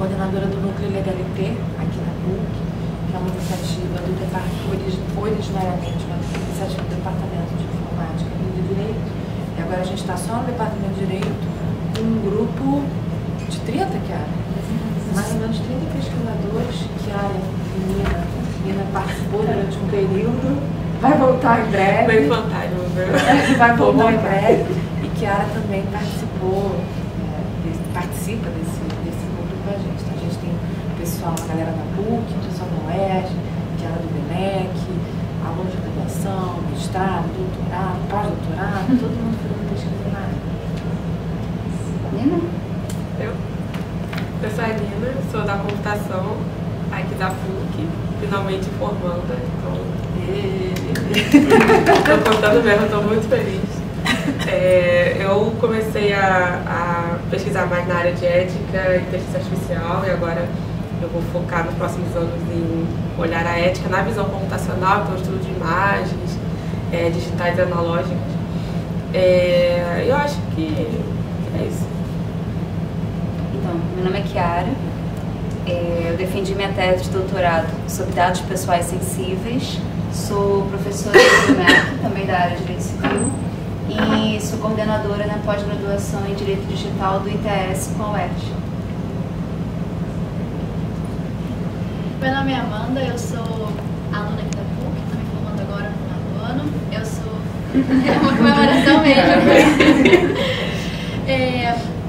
coordenadora do Núcleo Legalité, aqui na PUC, que é uma iniciativa do originariamente uma iniciativa do Departamento de Informática e de Direito. E agora a gente está só no Departamento de Direito com um grupo de 30, Kiara? Mais ou menos 30 pesquisadores. Kiara, menina participou durante um período, vai voltar em breve. Bem fantástico, viu? Vai voltar em breve. E Kiara também participa desse grupo com a gente. Então, a gente tem pessoal, a galera da PUC, pessoal da UERJ, Kiara do BEMEC, alunos de graduação, mestrado, doutorado, pós-doutorado, todo mundo fazendo pesquisa na área. Nina? Eu sou a Nina, sou da computação aqui da PUC, finalmente formanda, então estou contando mesmo, estou muito feliz. Eu comecei a pesquisar mais na área de ética e inteligência artificial e agora eu vou focar nos próximos anos em olhar a ética na visão computacional, então estudo de imagens, digitais e analógicas. Eu acho que é isso. Então, meu nome é Kiara, eu defendi minha tese de doutorado sobre dados pessoais sensíveis, sou professora do MEC, também da área de Direito Civil, e sou coordenadora na pós-graduação em Direito Digital do ITS com a UERJ. Meu nome é Amanda, eu sou aluna aqui da PUC, estou me formando agora no final do ano. Eu sou... é uma comemoração mesmo.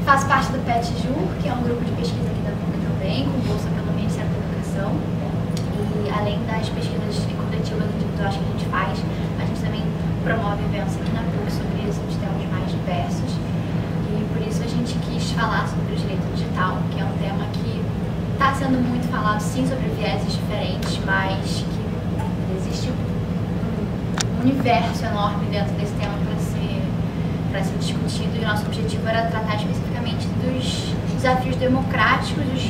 Faço parte do PET-JUR, que é um grupo de pesquisa aqui da PUC também, com bolsa pelo Ministério da Educação. E além das pesquisas coletivas individuais que a gente faz, a gente também promove eventos aqui na PUC sobre esses temas mais diversos. E por isso a gente quis falar sobre o direito digital, que é um tema que está sendo muito falado, sim, sobre vieses diferentes, mas que existe um universo enorme dentro desse tema para ser discutido, e o nosso objetivo era tratar especificamente dos desafios democráticos, dos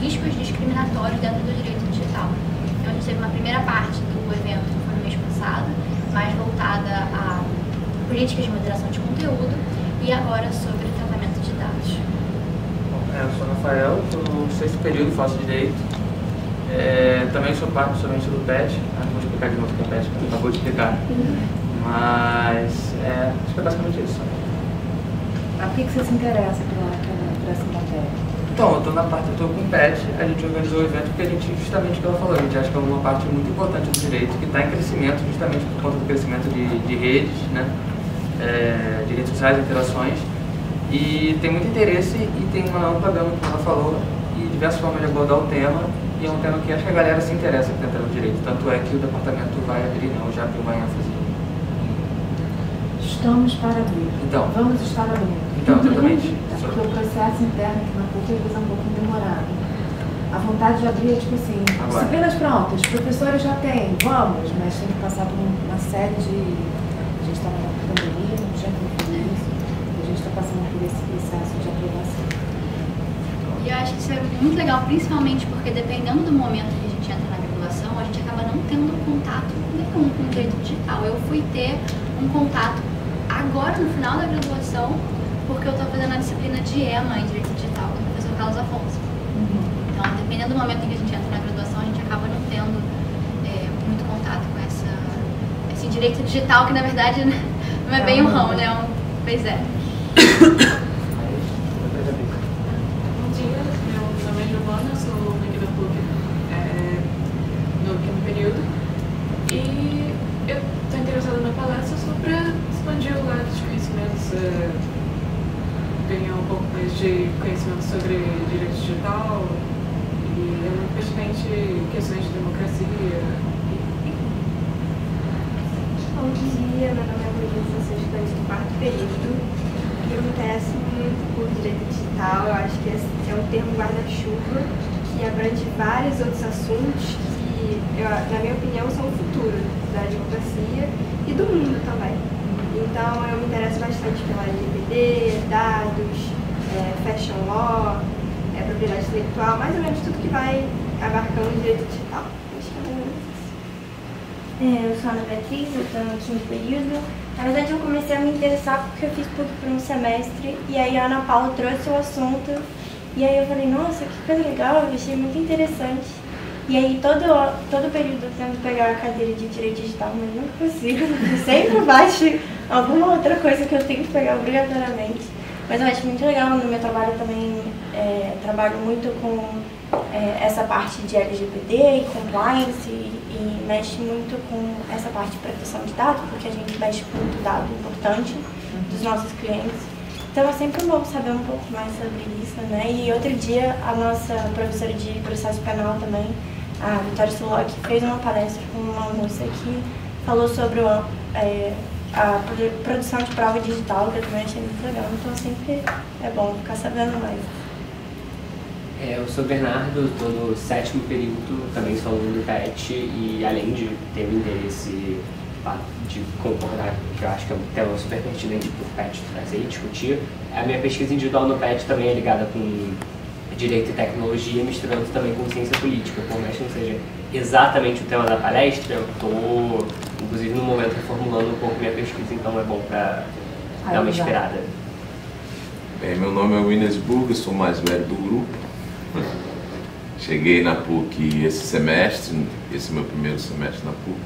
riscos discriminatórios dentro do direito digital. Então a gente teve uma primeira parte do evento, que foi no mês passado, mais voltada a políticas de moderação de conteúdo, e agora sobre tratamento de dados. Eu sou Rafael, estou no 6º período, faço Direito. Também sou parte do PET, não vou explicar de novo o que é PET, porque acabou de explicar. Mas acho que é basicamente isso. Por que você se interessa por essa matéria? Então, eu estou com o PET, a gente organizou o evento porque a gente, justamente o que ela falou, a gente acha que é uma parte muito importante do direito, que está em crescimento justamente por conta do crescimento de redes, né? De redes sociais, interações. E tem muito interesse e tem uma ampla gama, como ela falou, e diversas formas de abordar o tema, e é um tema que acho que a galera se interessa por dentro do direito. Tanto é que o departamento vai abrir, não, já abriu uma ênfase. Estamos para abrir. Então, vamos estar abrindo. Então, exatamente. Porque o processo interno aqui na PUC às vezes é um pouquinho demorado. A vontade de abrir é tipo assim, disciplinas prontas, professores já têm, vamos, mas tem que passar por uma série de... A gente está na pandemia, não tinha como fazer isso. A gente está passando por esse processo de aprovação. E eu acho que isso é muito legal, principalmente porque dependendo do momento que a gente entra na graduação, a gente acaba não tendo contato nenhum com o direito digital. Eu fui ter um contato agora no final da graduação, porque eu estou fazendo a disciplina de EMA em Direito Digital com o professor Carlos Afonso. Então, dependendo do momento em que a gente entra na graduação, a gente acaba não tendo muito contato com esse direito digital, que na verdade não é bem um ramo, né? Pois é. Bom dia, meu nome é Giovana, sou aqui da PUC no 5º período. E eu estou interessada na palestra só para expandir o lado de conhecimentos, ganhar um pouco mais de conhecimento sobre direito digital, e é muito pertinente questões de democracia. Bom dia, meu nome é Luísa, sou estudante do 4º período e eu me interesso muito por direito digital. Eu acho que esse é um termo guarda-chuva que abrange vários outros assuntos que, na minha opinião, são o futuro da democracia e do mundo também. Então, eu me interesso bastante pela LGPD, dados, fashion law, propriedade intelectual, mais ou menos tudo que vai abarcando o direito digital. Acho que é mais ou menos isso. Eu sou a Ana Beatriz, eu estou no 5º período. Na verdade, eu comecei a me interessar porque eu fiz PUC por um semestre e aí a Ana Paula trouxe o assunto E aí eu falei, nossa, que coisa legal, eu achei muito interessante. E aí todo período eu tento pegar a cadeira de Direito Digital, mas nunca consigo. Sempre bate alguma outra coisa que eu tenho que pegar obrigatoriamente. Mas eu acho muito legal, no meu trabalho também trabalho muito com essa parte de LGPD e compliance e mexe muito com essa parte de proteção de dados, porque a gente mexe com muito dado importante dos nossos clientes. Então é sempre bom saber um pouco mais sobre isso, né? E outro dia a nossa professora de processo penal também, a Vitória Sulock, fez uma palestra com uma moça que falou sobre a produção de prova digital, que eu também achei muito legal. Então sempre é bom ficar sabendo mais. Eu sou Bernardo, estou no 7º período, também sou aluno do PET e além de ter o interesse de concordar, que eu acho que é um tema super pertinente para o PET trazer e discutir, a minha pesquisa individual no PET também é ligada com direito e tecnologia, misturando também com ciência política, por mais que não seja exatamente o tema da palestra, eu estou, inclusive, no momento reformulando um pouco minha pesquisa, então é bom para dar uma inspirada. Bem, meu nome é Winners Burg, sou o mais velho do grupo. Cheguei na PUC esse semestre, esse é meu primeiro semestre na PUC.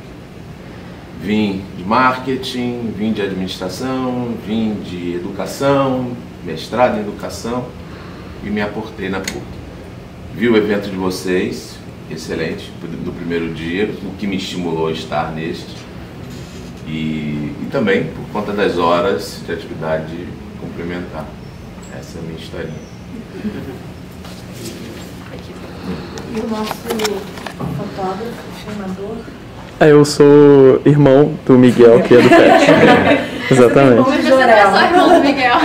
Vim de marketing, vim de administração, vim de educação, mestrado em educação e me aportei na PUC. Vi o evento de vocês, excelente, do primeiro dia, o que me estimulou a estar neste. E também por conta das horas de atividade complementar. Essa é a minha historinha. E o nosso fotógrafo, filmador? Eu sou irmão do Miguel, que é do PET. Exatamente. Você não é só irmão do Miguel.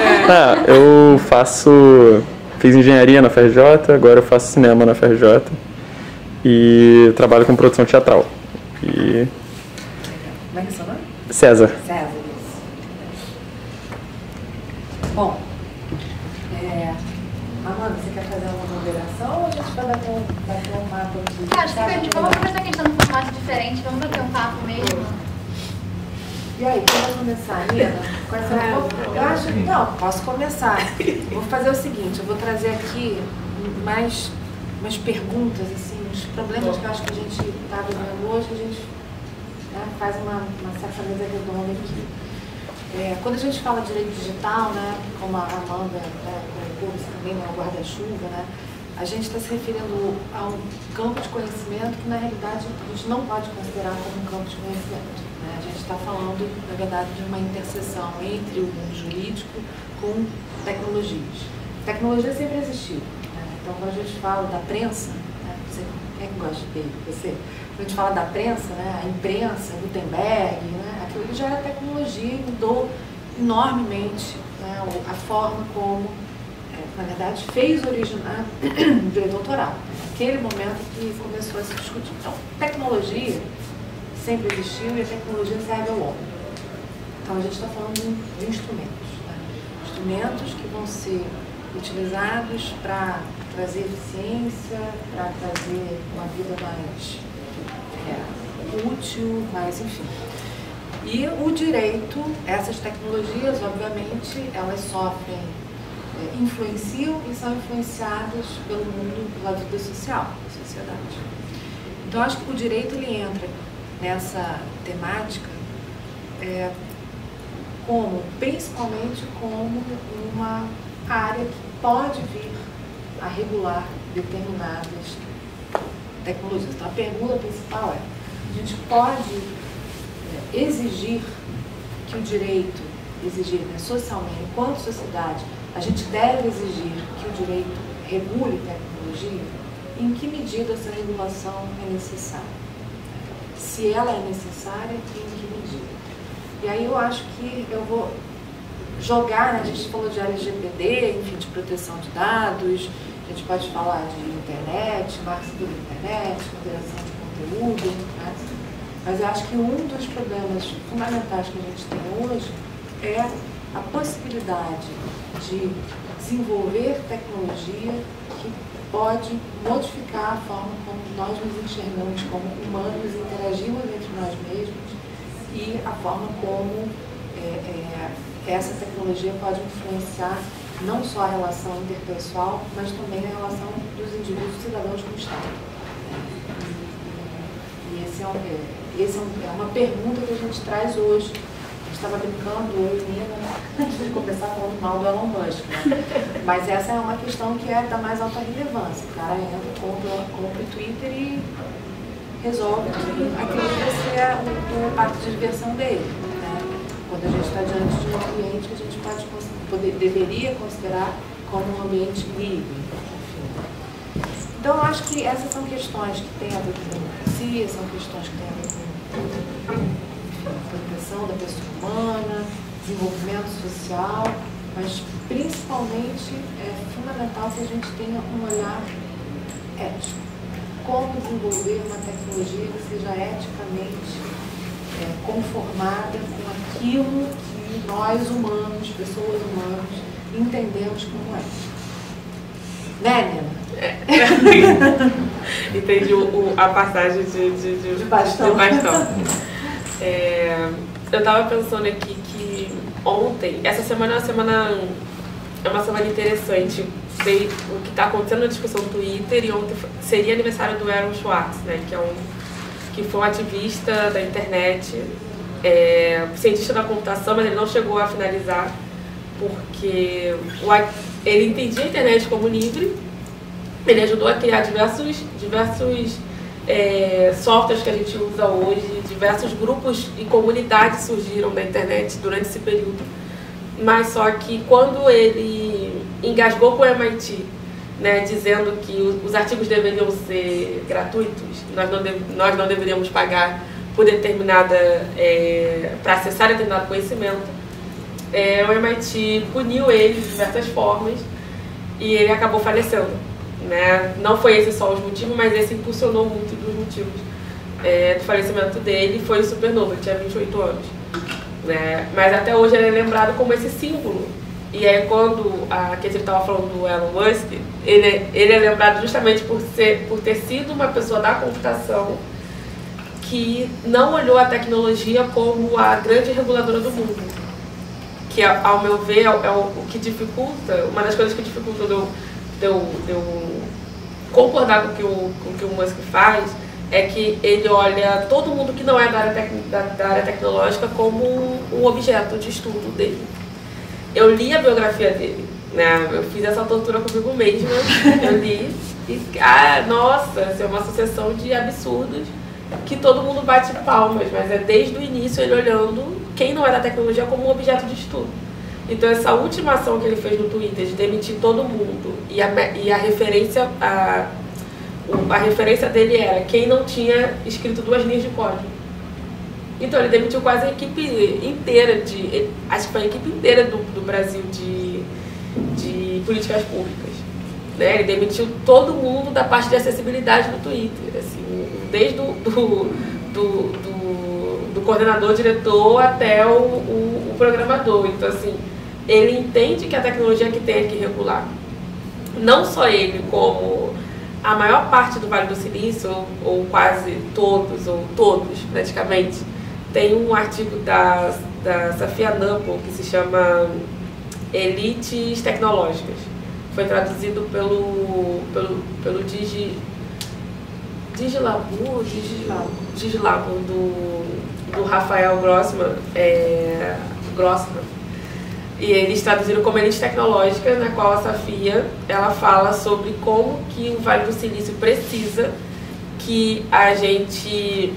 Eu fiz engenharia na FRJ, agora eu faço cinema na FRJ e trabalho com produção teatral. Como é que é seu nome? César. César, isso. Bom, Amanda, você quer fazer uma moderação ou a gente vai bater um papo aqui? Acho que vamos aproveitar que a gente está num formato diferente, vamos bater um papo mesmo. E aí, quem vai começar, Nina? Eu acho que não, posso começar. Vou fazer o seguinte, eu vou trazer aqui mais perguntas, assim, os problemas que eu acho que a gente está vivendo hoje, a gente faz uma certa mesa redonda aqui. Quando a gente fala de direito digital, né, como a Amanda colocou também, né, o guarda-chuva, né, a gente está se referindo a um campo de conhecimento que, na realidade, a gente não pode considerar como um campo de conhecimento. Né? A gente está falando, na verdade, de uma interseção entre o mundo jurídico com tecnologias. Tecnologia sempre existiu. Né? Então, quando a gente fala da prensa, né, quem é que gosta de ter? Você? Quando a gente fala da prensa, né, a imprensa, Gutenberg, né, aquilo já era tecnologia e mudou enormemente, né, a forma como, na verdade, fez originar o direito autoral. Naquele momento que começou a se discutir. Então, tecnologia sempre existiu e a tecnologia serve ao homem. Então, a gente está falando de instrumentos. Né? Instrumentos que vão ser utilizados para trazer eficiência, para trazer uma vida mais útil, mais enfim. E o direito, essas tecnologias, obviamente, elas sofrem, influenciam e são influenciadas pelo mundo, pela vida social, da sociedade. Então, acho que o direito ele entra nessa temática principalmente como uma área que pode vir a regular determinadas tecnologias. Então, a pergunta principal a gente pode exigir que o direito, né, socialmente, enquanto sociedade, a gente deve exigir que o direito regule tecnologia? Em que medida essa regulação é necessária? Se ela é necessária, em que medida? E aí eu acho que eu vou jogar, né, a gente falou de LGPD, enfim, de proteção de dados, a gente pode falar de internet, marketing da internet, moderação de conteúdo, né? Mas eu acho que um dos problemas fundamentais que a gente tem hoje é a possibilidade de desenvolver tecnologia que pode modificar a forma como nós nos enxergamos como humanos, interagimos entre nós mesmos e a forma como essa tecnologia pode influenciar não só a relação interpessoal, mas também a relação dos indivíduos cidadãos com o Estado. E essa é uma pergunta que a gente traz hoje. A gente estava brincando, eu e Nina, antes de começar falando mal do Elon Musk, né? Mas essa é uma questão que é da mais alta relevância. O cara entra, compra o Twitter e resolve aquilo que vai ser o parque de diversão dele. Né? Quando a gente está diante de um ambiente que a gente deveria considerar como um ambiente livre. Então, eu acho que essas são questões que têm a ver com democracia, são questões que têm a ver com proteção da pessoa humana, desenvolvimento social, mas principalmente é fundamental que a gente tenha um olhar ético. Como desenvolver uma tecnologia que seja eticamente conformada com aquilo que nós humanos, pessoas humanas, entendemos como ético. Né, Nina? Entendi a passagem de bastão. Eu estava pensando aqui que ontem, essa semana é uma semana interessante. O que está acontecendo na discussão do Twitter, e ontem seria aniversário do Aaron Swartz, né, que foi um ativista da internet, cientista da computação, mas ele não chegou a finalizar, porque ele entendia a internet como livre. Ele ajudou a criar diversos softwares que a gente usa hoje, diversos grupos e comunidades surgiram na internet durante esse período. Mas só que quando ele engasgou com o MIT, né, dizendo que os artigos deveriam ser gratuitos, nós não deveríamos pagar por para acessar determinado conhecimento, o MIT puniu ele de diversas formas e ele acabou falecendo. Né? Não foi esse só os motivos, mas esse impulsionou muito dos motivos do falecimento dele. Foi supernovo, ele tinha 28 anos. Né? Mas até hoje ele é lembrado como esse símbolo. E aí quando a Katie estava falando do Elon Musk, ele é lembrado justamente por ter sido uma pessoa da computação que não olhou a tecnologia como a grande reguladora do mundo. Que, ao meu ver, é o que dificulta, uma das coisas que dificulta de eu concordar com o que o Musk faz, é que ele olha todo mundo que não é da área tecnológica como um objeto de estudo dele. Eu li a biografia dele, né? Eu fiz essa tortura comigo mesma, eu li e, nossa, é uma sucessão de absurdos que todo mundo bate palmas, mas é desde o início ele olhando quem não é da tecnologia como um objeto de estudo. Então essa última ação que ele fez no Twitter de demitir todo mundo e a referência dele era quem não tinha escrito 2 linhas de código. Então ele demitiu quase a equipe inteira acho que foi a equipe inteira do Brasil de políticas públicas. Né? Ele demitiu todo mundo da parte de acessibilidade no Twitter, assim, desde do coordenador, diretor até o programador. Então assim, ele entende que a tecnologia que tem que regular. Não só ele, como a maior parte do Vale do Silício, ou quase todos, ou todos praticamente, tem um artigo da Safia Nupel que se chama Elites Tecnológicas. Foi traduzido pelo Digilabo do Rafael Grossman. E eles traduziram como Elites Tecnológicas, na qual a Safia ela fala sobre como que o Vale do Silício precisa que a gente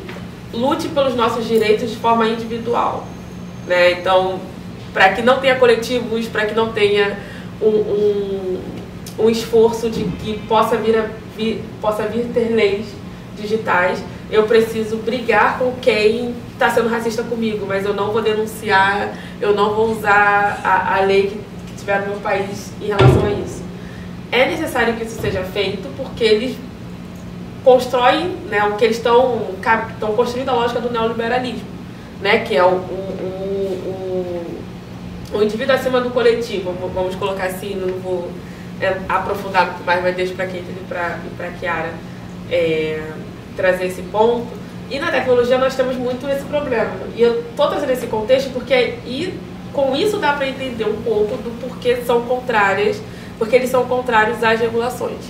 lute pelos nossos direitos de forma individual. Né? Então, para que não tenha coletivos, para que não tenha um esforço de que possa vir ter leis digitais, eu preciso brigar com quem está sendo racista comigo, mas eu não vou denunciar, eu não vou usar a lei que tiver no meu país em relação a isso. É necessário que isso seja feito porque eles constroem, né, o que eles estão construindo a lógica do neoliberalismo, né, que é o indivíduo acima do coletivo, vamos colocar assim, não vou aprofundar muito mais, mas deixo para Kate e para Chiara trazer esse ponto. E na tecnologia nós temos muito esse problema. E eu estou trazendo esse contexto porque com isso dá para entender um pouco do porquê são contrárias, porque eles são contrários às regulações,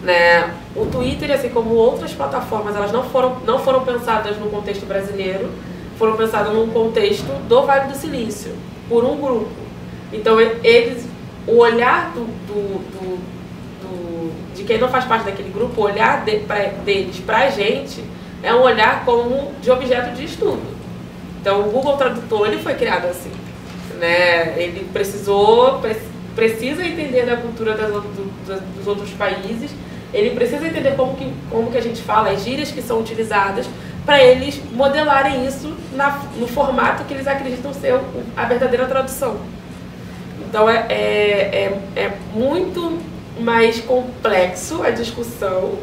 né? O Twitter, assim como outras plataformas, elas não foram pensadas no contexto brasileiro, foram pensadas num contexto do Vale do Silício, por um grupo. Então, o olhar de quem não faz parte daquele grupo, o olhar deles para a gente é um olhar como de objeto de estudo. Então, o Google Tradutor ele foi criado assim, né? Ele precisa entender da cultura dos outros países, ele precisa entender como que a gente fala, as gírias que são utilizadas, para eles modelarem isso no formato que eles acreditam ser a verdadeira tradução. Então, é muito mais complexo a discussão.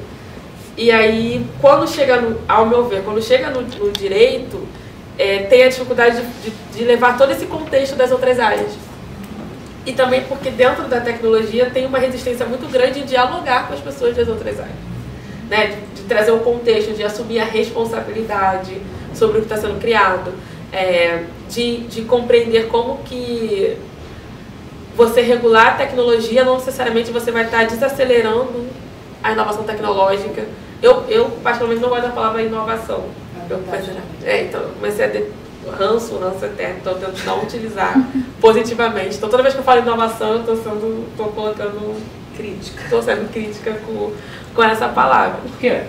E aí, ao meu ver, quando chega no direito, tem a dificuldade de levar todo esse contexto das outras áreas. E também porque dentro da tecnologia tem uma resistência muito grande em dialogar com as pessoas das outras áreas, né? De trazer o contexto, de assumir a responsabilidade sobre o que está sendo criado, de compreender como que você regular a tecnologia, não necessariamente você vai estar desacelerando a inovação tecnológica. Eu particularmente não gosto da palavra inovação. Então, comecei a ter ranço eterno, então eu tento não utilizar positivamente. Então toda vez que eu falo inovação, eu estou colocando crítica. Estou sendo crítica com essa palavra. Por quê?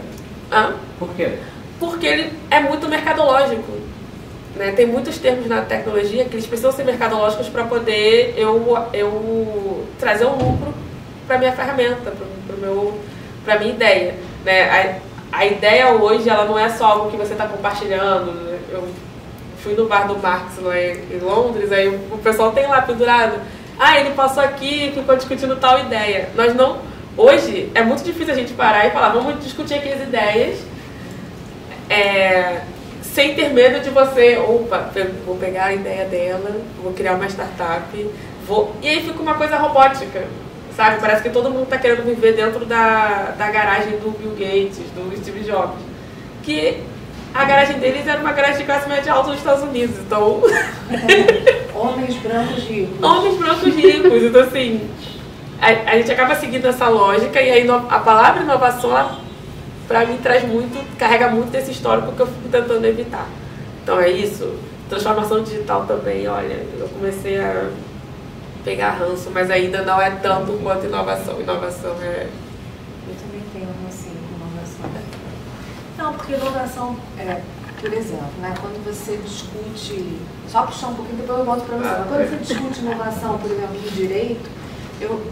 Por quê? Porque ele é muito mercadológico, né? Tem muitos termos na tecnologia que eles precisam ser mercadológicos para poder eu trazer um lucro para minha ferramenta, para minha ideia, né? A ideia hoje ela não é só algo que você está compartilhando. Eu fui no bar do Marx lá em Londres, aí o pessoal tem lá pendurado. Ele passou aqui, ficou discutindo tal ideia. Hoje é muito difícil a gente parar e falar, vamos discutir aqui as ideias, sem ter medo de você, vou pegar a ideia dela, vou criar uma startup, e aí fica uma coisa robótica, sabe? Parece que todo mundo está querendo viver dentro da garagem do Bill Gates, do Steve Jobs, que a garagem deles era uma garagem de classe média alta nos Estados Unidos, então... Homens brancos ricos. Homens brancos ricos, então assim, a gente acaba seguindo essa lógica, e aí a palavra inovação, para mim, carrega muito desse histórico que eu fico tentando evitar. Então é isso. Transformação digital também, olha, eu comecei a pegar ranço, mas ainda não é tanto quanto inovação. Inovação é... Eu também tenho assim com inovação. Não, porque inovação, por exemplo, né, quando você discute, só puxar um pouquinho, depois eu volto para você, mas quando você discute inovação, por exemplo, no direito, eu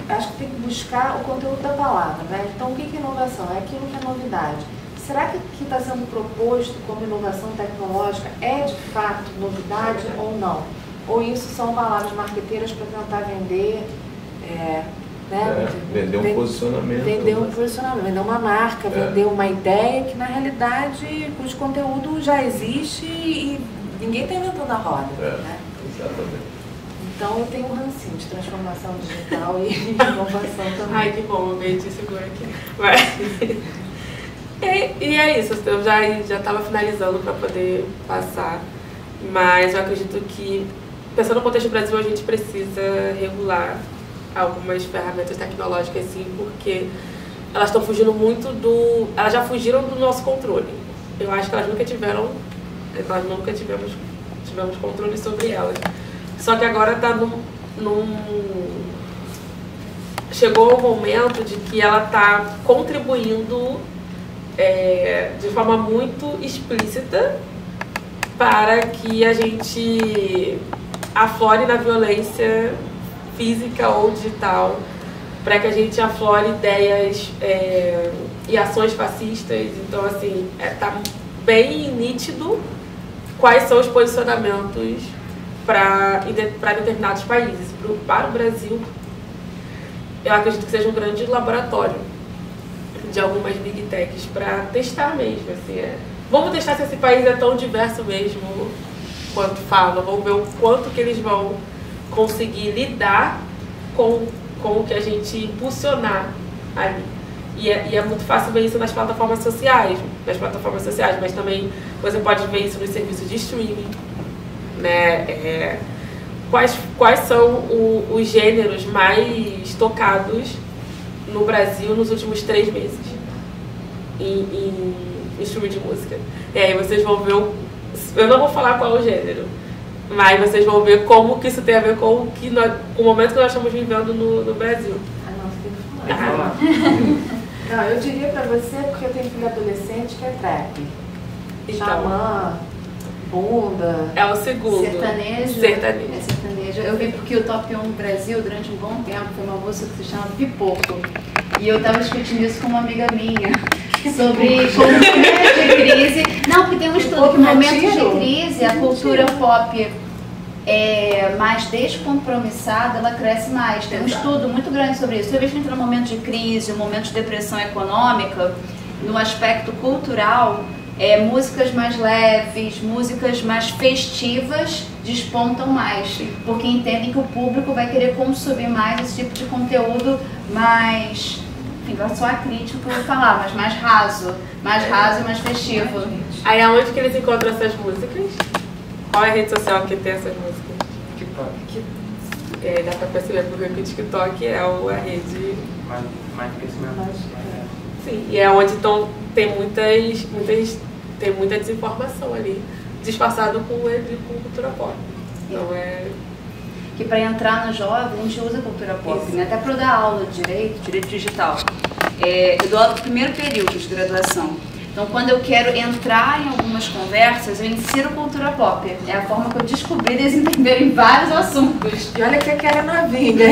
acho que tem que buscar o conteúdo da palavra, né? Então, o que é inovação? É aquilo que é novidade. Será que o que está sendo proposto como inovação tecnológica é de fato novidade ou não? Ou isso são palavras marqueteiras para tentar vender, vender um posicionamento. Vender um posicionamento, vender uma marca, vender uma ideia que na realidade cujo conteúdo já existe e ninguém está inventando a roda. Né? Exatamente. Então eu tenho um rancinho de transformação digital e inovação também. Ai, que bom, alguém te segura aqui. E é isso, eu já estava finalizando para poder passar, mas eu acredito que, pensando no contexto do Brasil, a gente precisa regular algumas ferramentas tecnológicas, sim, porque elas estão fugindo muito elas já fugiram do nosso controle. Eu acho que nós nunca tivemos controle sobre elas. Só que agora está chegou o momento de que ela está contribuindo de forma muito explícita para que a gente aflore na violência física ou digital, para que a gente aflore ideias e ações fascistas. Então, assim, está bem nítido quais são os posicionamentos para determinados países. Para o Brasil, eu acredito que seja um grande laboratório de algumas big techs para testar mesmo. Assim, vamos testar se esse país é tão diverso mesmo quanto falam. Vamos ver o quanto que eles vão conseguir lidar com o que a gente impulsionar ali. E é muito fácil ver isso nas plataformas sociais, mas também você pode ver isso nos serviços de streaming, né? quais são os gêneros mais tocados no Brasil nos últimos 3 meses em streaming de música. E aí vocês vão ver, eu não vou falar qual é o gênero, mas vocês vão ver como que isso tem a ver com o momento que nós estamos vivendo no Brasil. Ah, não, você tem que falar. Não, eu diria pra você, porque eu tenho filho adolescente, que é trap. Então, Xamã, bunda. é o segundo. Sertanejo. É sertanejo. Eu vi porque o top 1 no Brasil, durante um bom tempo, foi uma música que se chama Pipoco. E eu tava discutindo isso com uma amiga minha. Sobre como momentos de crise. Não, porque tem um estudo que em momentos de crise a cultura pop mais descompromissada, ela cresce mais. Tem um estudo muito grande sobre isso. Toda vez que entra num momento de crise, um momento de depressão econômica, no aspecto cultural, músicas mais leves, músicas mais festivas despontam mais, porque entendem que o público vai querer consumir mais esse tipo de conteúdo mais... Enfim, vai soar crítico que eu vou falar, mas mais raso e mais festivo. Aí aonde que eles encontram essas músicas? Qual é a rede social que tem essas músicas? TikTok. Dá pra perceber porque o TikTok é a rede... Mais crescimento. Sim, e é onde tem muita desinformação ali, disfarçado com cultura pop. Então Que para entrar no jovem a gente usa cultura pop, né? Até para eu dar aula de direito digital. Eu dou aula do primeiro período de graduação. Então, quando eu quero entrar em algumas conversas, eu insiro cultura pop. É a forma que eu descobri deles entenderem vários assuntos. E olha que era novinha.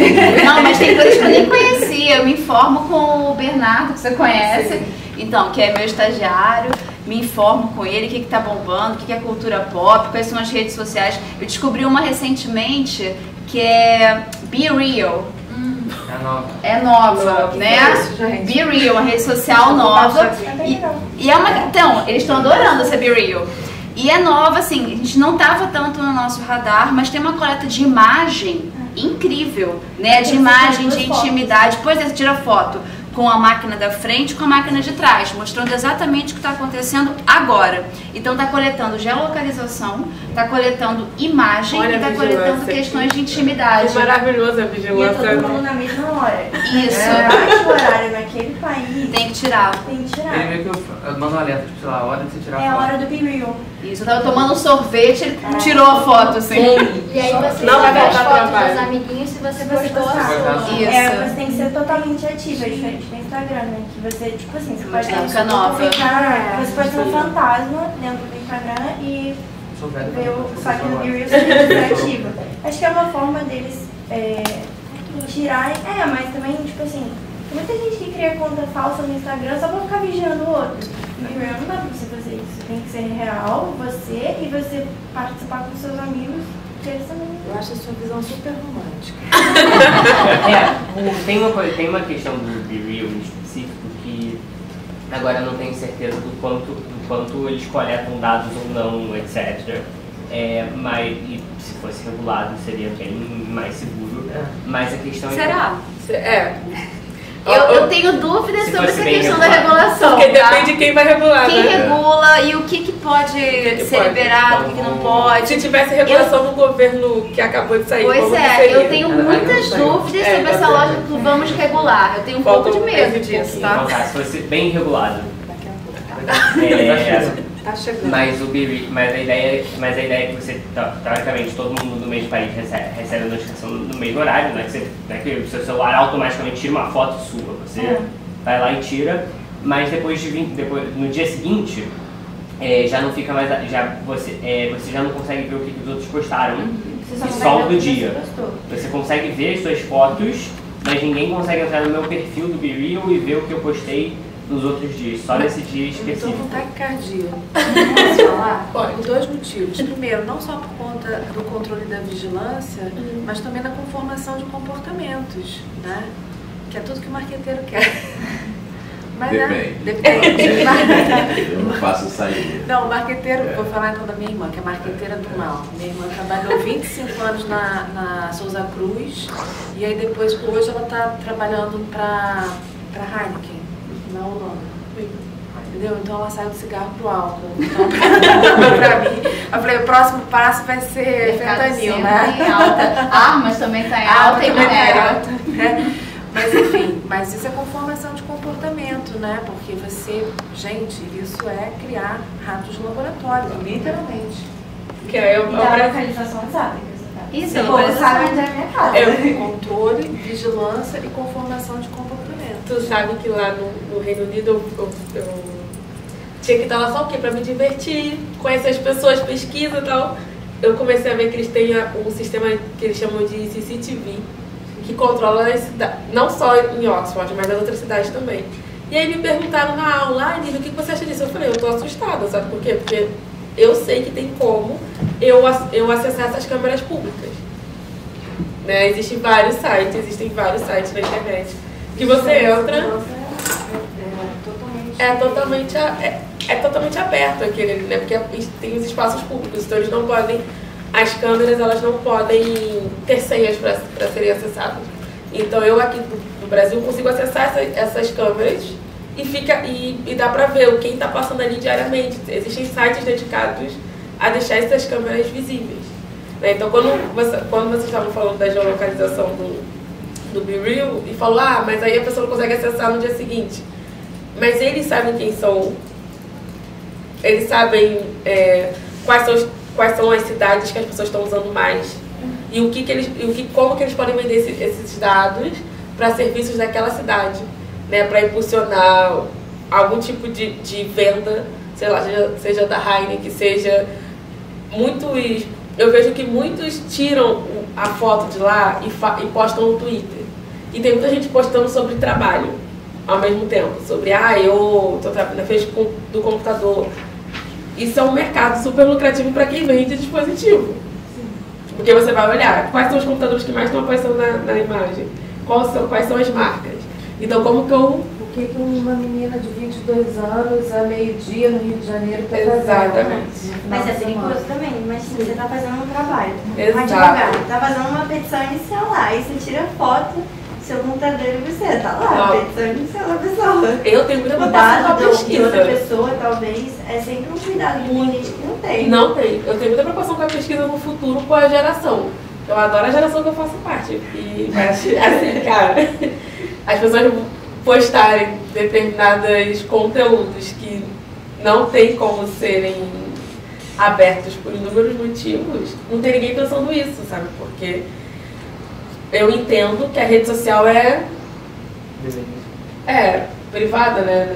Não, mas tem coisas que eu nem conhecia. Eu me informo com o Bernardo, que você conhece. Sim. Então, que é meu estagiário. Me informo com ele o que está bombando, o que é cultura pop, quais são as redes sociais. Eu descobri uma recentemente que é Be Real. É nova, né? Be Real, uma rede social nova. E é uma. Então, eles estão adorando essa Be Real. E é nova, assim, a gente não estava tanto no nosso radar, mas tem uma coleta de imagem incrível, né? De imagem, de intimidade. Depois você tira foto com a máquina da frente e com a máquina de trás, mostrando exatamente o que está acontecendo agora. Então está coletando geolocalização, está coletando imagem e está coletando questões de intimidade. Que maravilhoso a vigilância. E é todo mundo na mesma hora. Isso. O horário naquele país. Tem que tirar. Tem que tirar. Ele meio que manda um alerta, tipo, sei lá, a hora de você tirar a foto. É a hora do Be Real. Isso, eu tava tomando um sorvete, ele tirou a foto, assim. E aí você não vai vê as voltar fotos trabalho. dos amiguinhos se você Você postou a postar. sua. Isso. Você tem que ser totalmente ativa, é diferente do Instagram, né? Que você, tipo assim, você pode Dinâmica nova. Você pode ter um fantasma dentro do Instagram e Sou velho, ver o mas só que no agora. Be Real você tem que ser ativa. Acho que é uma forma deles tirarem. Mas também, tipo assim, tem muita gente que cria conta falsa no Instagram só pra ficar vigiando o outro. No Be Real não dá pra você fazer isso. Tem que ser real, você, e você participar com seus amigos, que eles também. Eu acho a sua visão super romântica. Tem uma questão do Be Real em específico que agora eu não tenho certeza do quanto eles coletam dados ou não, etc. Mas e se fosse regulado seria bem mais seguro. Mas a questão Será? Eu tenho dúvidas Se sobre fosse essa bem questão da regulado. regulação. Porque tá? depende de quem vai regular, Quem né? regula e o que pode ser pode? liberado, o que não pode. Se tivesse regulação no governo que acabou de sair, Pois como que é, seria? eu tenho muitas dúvidas sobre essa lógica do vamos regular. Eu tenho um pouco de medo disso, tá? Então, se fosse bem regulado. Tá chegando. Mas a ideia é que você, teoricamente, todo mundo do mesmo país recebe a notificação no mesmo horário, né? Que o seu celular automaticamente tira uma foto sua, você vai lá e tira, mas depois no dia seguinte, já não fica mais, você já não consegue ver o que os outros postaram, e só o do dia. Você consegue ver as suas fotos, mas ninguém consegue entrar no meu perfil do Be Real e ver o que eu postei nos outros dias, só nesse dia específico. Eu tô com taquicardia. Posso falar? Por 2 motivos. Primeiro, não só por conta do controle da vigilância, mas também da conformação de comportamentos, né? Que é tudo que o marqueteiro quer. Mas Depende. Eu não faço sair. Não, o marqueteiro, vou falar então da minha irmã, que é marqueteira do mal. Minha irmã trabalhou 25 anos na Souza Cruz e aí depois, hoje ela está trabalhando para Heineken, na Holanda. Entendeu? Então ela saiu do cigarro pro álcool. Então, pra mim, eu falei, o próximo passo vai ser fentanil, né? Em alta. Armas também tá em alta e minério. Mas enfim, mas isso é conformação de comportamento, né? Porque você, gente, isso é criar ratos de laboratório, literalmente. Que é o localização exata. Isso, você sabe onde é a minha casa. Controle, vigilância e conformação de comportamento. Tu sabe que lá no Reino Unido eu tinha que estar lá só o quê? Pra me divertir, conhecer as pessoas, pesquisa e tal. Eu comecei a ver que eles têm um sistema que eles chamam de CCTV, que controla as cidades, não só em Oxford, mas nas outras cidades também. E aí me perguntaram na aula, Nívia, o que você acha disso? Eu falei, eu tô assustada, sabe por quê? Porque eu sei que tem como eu acessar essas câmeras públicas. Né? Existem vários sites na internet que você entra... É totalmente aberto aquele, né? Porque tem os espaços públicos, então eles não podem, as câmeras elas não podem ter senhas para serem acessadas. Então eu aqui no Brasil consigo acessar essas câmeras e dá para ver quem está passando ali diariamente. Existem sites dedicados a deixar essas câmeras visíveis. Né? Então quando vocês estavam falando da geolocalização do BeReal e falou, mas aí a pessoa não consegue acessar no dia seguinte. Mas eles sabem quem são, eles sabem quais são as cidades que as pessoas estão usando mais e como que eles podem vender esses dados para serviços daquela cidade, né, para impulsionar algum tipo de venda, sei lá, seja da Heineken, seja muitos, eu vejo que muitos tiram a foto de lá e postam no Twitter, e tem muita gente postando sobre trabalho ao mesmo tempo, sobre, eu tô trabalhando na frente do computador. Isso é um mercado super lucrativo para quem vende dispositivo. Sim. Porque você vai olhar quais são os computadores que mais estão aparecendo na imagem, quais são as marcas. Então, como que eu... O que uma menina de 22 anos, a meio-dia, no Rio de Janeiro, está fazendo? Exatamente. Mas é perigoso também. Imagina, você está fazendo um trabalho, um advogado, está fazendo uma petição inicial lá, aí você tira foto, seu computador e você tá lá, a petição inicial da pessoa. Eu tenho muita preocupação com a pesquisa. De outra pessoa, talvez, é sempre um cuidado que tem gente que não tem. Não tem. Eu tenho muita preocupação com a pesquisa no futuro com a geração. Eu adoro a geração que eu faço parte. E assim, cara, as pessoas postarem determinados conteúdos que não tem como serem abertos por inúmeros motivos, não tem ninguém pensando isso, sabe? Porque eu entendo que a rede social é privada, né?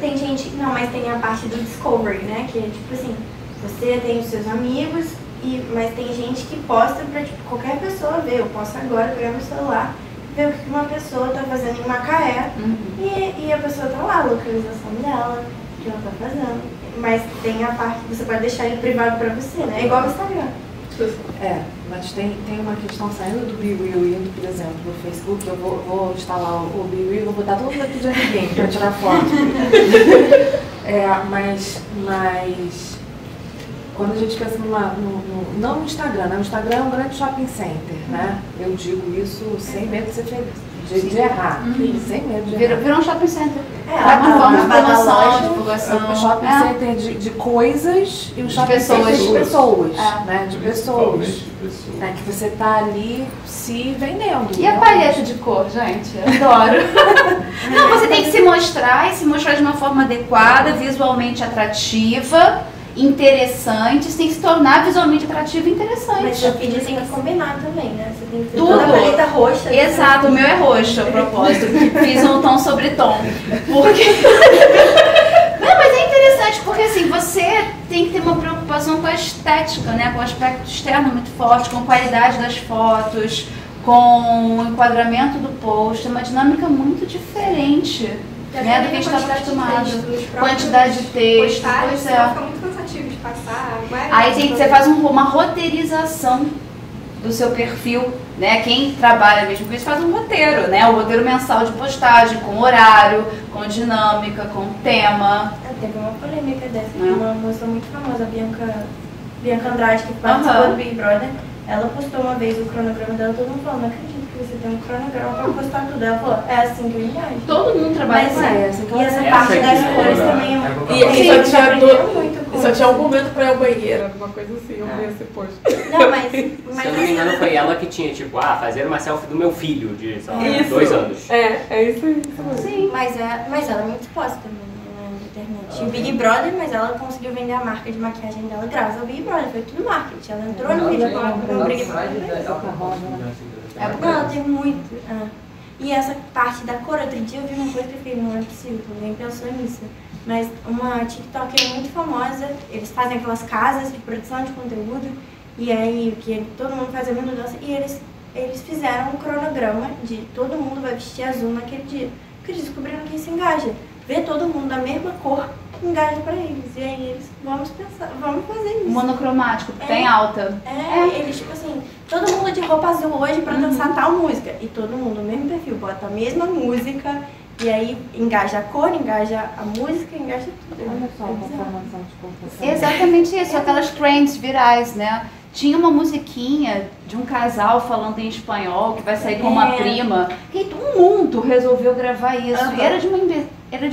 Tem gente, não, mas tem a parte do discovery, né? Que é tipo assim, você tem os seus amigos, mas tem gente que posta pra qualquer pessoa ver. Eu posso agora pegar meu celular, ver o que uma pessoa tá fazendo em Macaé, e a pessoa tá lá, a localização dela, o que ela tá fazendo. Mas tem a parte que você pode deixar ele privado pra você, né? É igual o Instagram. Mas tem uma questão saindo do BeReal e indo, por exemplo, no Facebook. Eu vou instalar o BeReal, vou botar tudo aqui de ninguém para tirar foto. Mas quando a gente pensa não no Instagram, né? O Instagram é um grande shopping center, né? Eu digo isso sem medo de ser feliz. De errar, sem medo de errar. Virou um shopping center. Uma forma de promoção, divulgação. O shopping center de coisas e o shopping center de pessoas. Né? De pessoas. Né? Que você tá ali se vendendo. E a paleta de cor, gente? Eu adoro. Não, você tem que se mostrar e se mostrar de uma forma adequada, visualmente atrativa, interessante, você tem que se tornar visualmente atrativo e interessante. Mas seu feed tem que combinar também, né? Você tem que ter tudo. Toda a paleta roxa. Exato, o meu é roxo, a propósito. Fiz um tom sobre tom. Porque... Não, mas é interessante porque assim, você tem que ter uma preocupação com a estética, né? Com o aspecto externo muito forte, com a qualidade das fotos, com o enquadramento do post. É uma dinâmica muito diferente. Né, do que a gente está acostumado. Quantidade de texto, pois é. Fica muito cansativo de passar. Aí você faz uma roteirização do seu perfil, né? Quem trabalha mesmo com isso faz um roteiro, né? O roteiro mensal de postagem, com horário, com dinâmica, com tema. Teve uma polêmica dessa, uma moça muito famosa, Bianca Andrade, que participou do Big Brother. Ela postou uma vez o cronograma dela, todo mundo falando, não acredito que você tem um cronograma pra postar tudo. Ela falou, é assim que eu engajo. Todo mundo trabalha Mas com essa. e essa parte das cores também é E só tinha um momento pra ir ao banheiro, alguma coisa assim, eu vi esse post. Não, mas Se eu não me engano, foi ela que tinha, tipo, fazer uma selfie do meu filho de, sei lá, 2 anos. É isso aí. Sim, mas ela é muito exposta também na internet. E Big Brother, mas ela conseguiu vender a marca de maquiagem dela graças ao Big Brother, foi tudo marketing. Ela entrou no Big Brother. Não, ela tem muito. E essa parte da cor, outro dia eu vi uma coisa que eu fiquei, não é possível, ninguém pensou nisso. Mas uma TikToker muito famosa, eles fazem aquelas casas de produção de conteúdo, e aí que todo mundo faz a mesma dança, e eles fizeram um cronograma de todo mundo vai vestir azul naquele dia. Porque eles descobriram que isso engaja. Ver todo mundo da mesma cor engaja pra eles. E aí eles, vamos fazer isso. Monocromático, porque tem alta. Eles tipo assim, todo mundo de roupa azul hoje pra dançar tal música. E todo mundo, o mesmo perfil, bota a mesma música. E aí engaja a cor, engaja a música, engaja tudo. Olha só, uma formação de comportamento. Exatamente isso, aquelas trends virais, né? Tinha uma musiquinha de um casal falando em espanhol que vai sair com uma prima. E um mundo resolveu gravar isso. E era de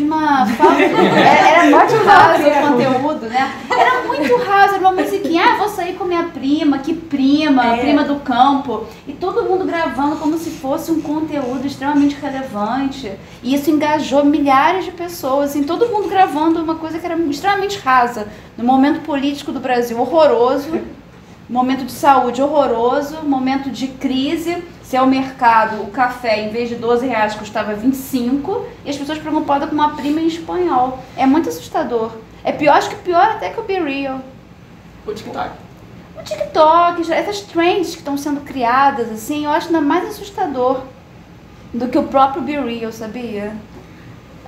uma falta. Era muito raso o conteúdo, né? Era muito raso, era uma musiquinha. Vou sair com minha prima, que prima, prima do campo. E todo mundo gravando como se fosse um conteúdo extremamente relevante. E isso engajou milhares de pessoas, assim, todo mundo gravando uma coisa que era extremamente rasa. No momento político do Brasil horroroso. Momento de saúde horroroso, momento de crise, se é o mercado, o café em vez de R$12 custava 25 e as pessoas preocupadas com uma prima em espanhol. É muito assustador. É pior, acho que pior até que o Be Real. O TikTok. O TikTok, essas trends que estão sendo criadas, assim, eu acho ainda mais assustador do que o próprio Be Real, sabia?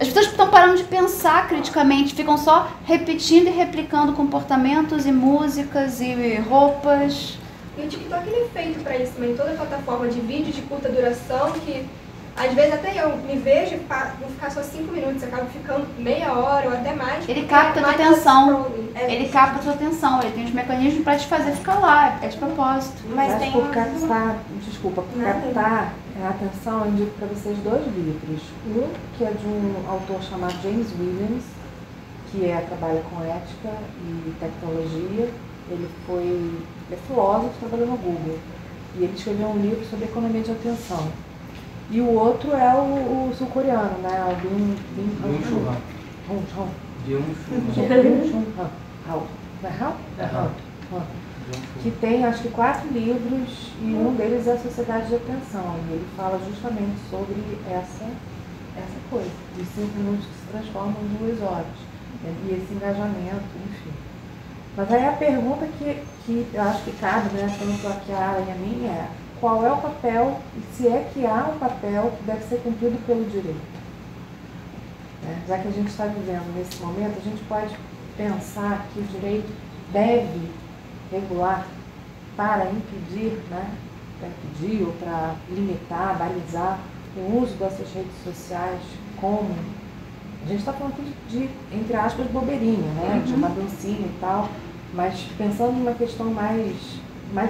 As pessoas estão parando de pensar criticamente, ficam só repetindo e replicando comportamentos e músicas e roupas. E o TikTok ele é feito para isso também, toda a plataforma de vídeo de curta duração, que às vezes até eu me vejo e vou ficar só 5 minutos, acabo ficando meia hora ou até mais. Ele capta a tua atenção, ele capta a tua atenção, ele tem os mecanismos para te fazer ficar lá, é de propósito. Mas por captar a atenção, eu indico para vocês 2 livros. Um que é de um autor chamado James Williams, que trabalha com ética e tecnologia. Ele é filósofo, trabalhou no Google. E ele escreveu um livro sobre economia de atenção. E o outro é o sul-coreano, né? O Byung-Chul Han. Que tem, acho que 4 livros, e um deles é a Sociedade de Atenção. E ele fala justamente sobre essa coisa, de 5 minutos que se transformam em 2 horas. E esse engajamento, enfim. Mas aí a pergunta que eu acho que cabe, né, tanto a Chiara e a mim, é qual é o papel, e se é que há um papel que deve ser cumprido pelo direito. Já que a gente está vivendo nesse momento, a gente pode pensar que o direito deve regular para impedir, para impedir ou para limitar, balizar o uso dessas redes sociais como... A gente está falando de, entre aspas, bobeirinha, né? De uma dancinha e tal, mas pensando numa questão mais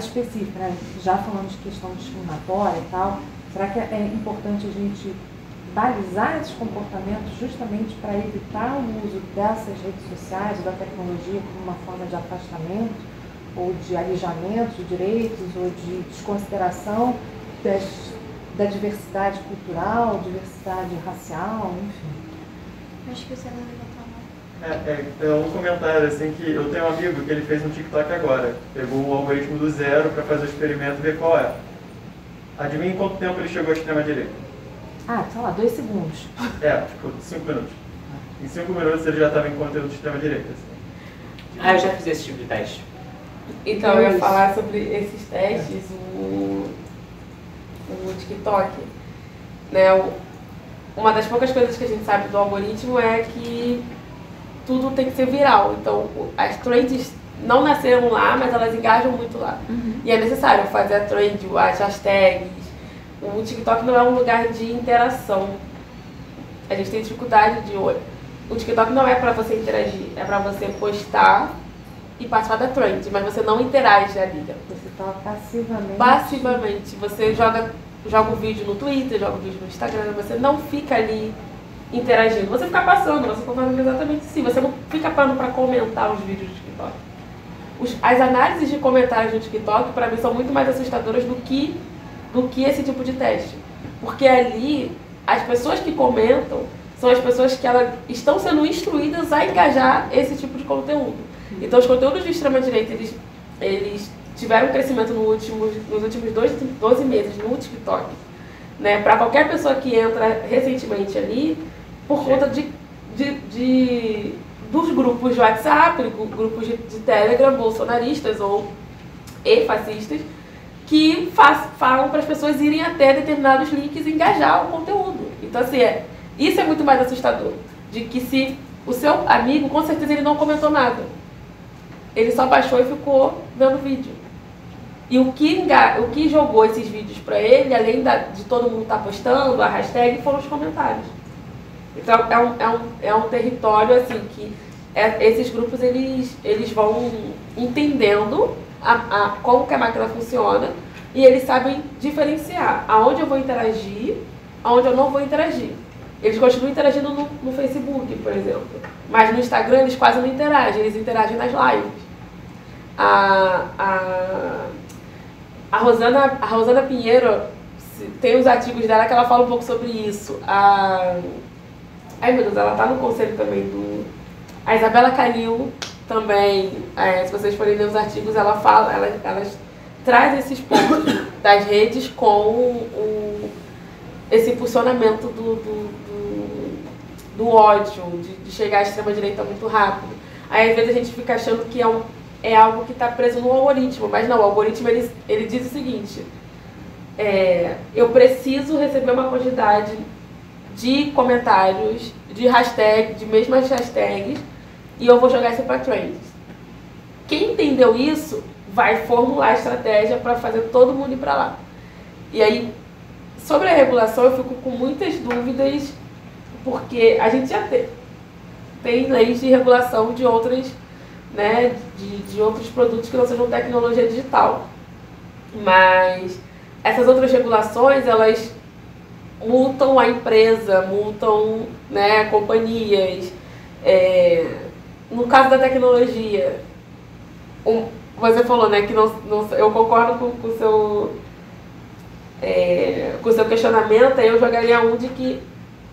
específica, já falando de questão discriminatória e tal, será que é importante a gente balizar esses comportamentos justamente para evitar o uso dessas redes sociais ou da tecnologia como uma forma de afastamento ou de alijamento de direitos ou de desconsideração da diversidade cultural, diversidade racial, enfim? Acho que você não levantou a mão. É um comentário assim que eu tenho um amigo que ele fez um TikTok agora. Pegou o algoritmo do zero para fazer o experimento e ver qual é. Adivinha em quanto tempo ele chegou à extrema-direita? Sei lá, 2 segundos. Tipo 5 minutos. Em 5 minutos ele já estava em conteúdo de extrema-direita. Assim. Eu já fiz esse tipo de teste. Então, eu ia falar sobre esses testes, o TikTok, né? Uma das poucas coisas que a gente sabe do algoritmo é que tudo tem que ser viral. Então, as trends não nasceram lá, mas elas engajam muito lá. E é necessário fazer a trend, as hashtags. O TikTok não é um lugar de interação. A gente tem dificuldade de... O TikTok não é para você interagir, é para você postar e participar da trend, mas você não interage ali. Você está passivamente... Passivamente. Você joga joga um vídeo no Twitter, joga um vídeo no Instagram, você não fica ali interagindo. Você fica passando, você está fazendo exatamente assim. Você não fica parando para comentar os vídeos do TikTok. As análises de comentários do TikTok, para mim, são muito mais assustadoras do que esse tipo de teste. Porque ali, as pessoas que comentam são as pessoas que elas estão sendo instruídas a engajar esse tipo de conteúdo. Então, os conteúdos de extrema-direita, eles tiveram um crescimento nos últimos 12 meses no TikTok. Né? Para qualquer pessoa que entra recentemente ali, por conta dos grupos de WhatsApp, grupos de Telegram, bolsonaristas ou fascistas, que falam para as pessoas irem até determinados links e engajar o conteúdo. Então, assim, isso é muito mais assustador. De que se o seu amigo, com certeza ele não comentou nada. Ele só baixou e ficou vendo o vídeo. E o que jogou esses vídeos para ele, além de todo mundo estar postando, a hashtag, foram os comentários. Então, é um território, assim, que esses grupos, eles vão entendendo como que a máquina funciona e eles sabem diferenciar aonde eu vou interagir, aonde eu não vou interagir. Eles continuam interagindo no Facebook, por exemplo. Mas no Instagram eles quase não interagem, eles interagem nas lives. A Rosana Pinheiro tem os artigos dela que ela fala um pouco sobre isso. Ai meu Deus, ela tá no conselho também a Isabela Calil também, se vocês forem ler os artigos, ela traz esses pontos das redes com esse impulsionamento do ódio, de chegar à extrema-direita muito rápido. Aí às vezes a gente fica achando que é algo que está preso no algoritmo, mas não, o algoritmo ele diz o seguinte, eu preciso receber uma quantidade de comentários, de mesmas hashtags, e eu vou jogar isso para trends. Quem entendeu isso vai formular a estratégia para fazer todo mundo ir para lá. E aí, sobre a regulação, eu fico com muitas dúvidas, porque a gente já tem leis de regulação de outras, né, de outros produtos que não sejam tecnologia digital. Mas essas outras regulações, elas multam a empresa, multam, né, companhias. No caso da tecnologia, você falou, né, que eu concordo com o seu questionamento, aí eu jogaria um de que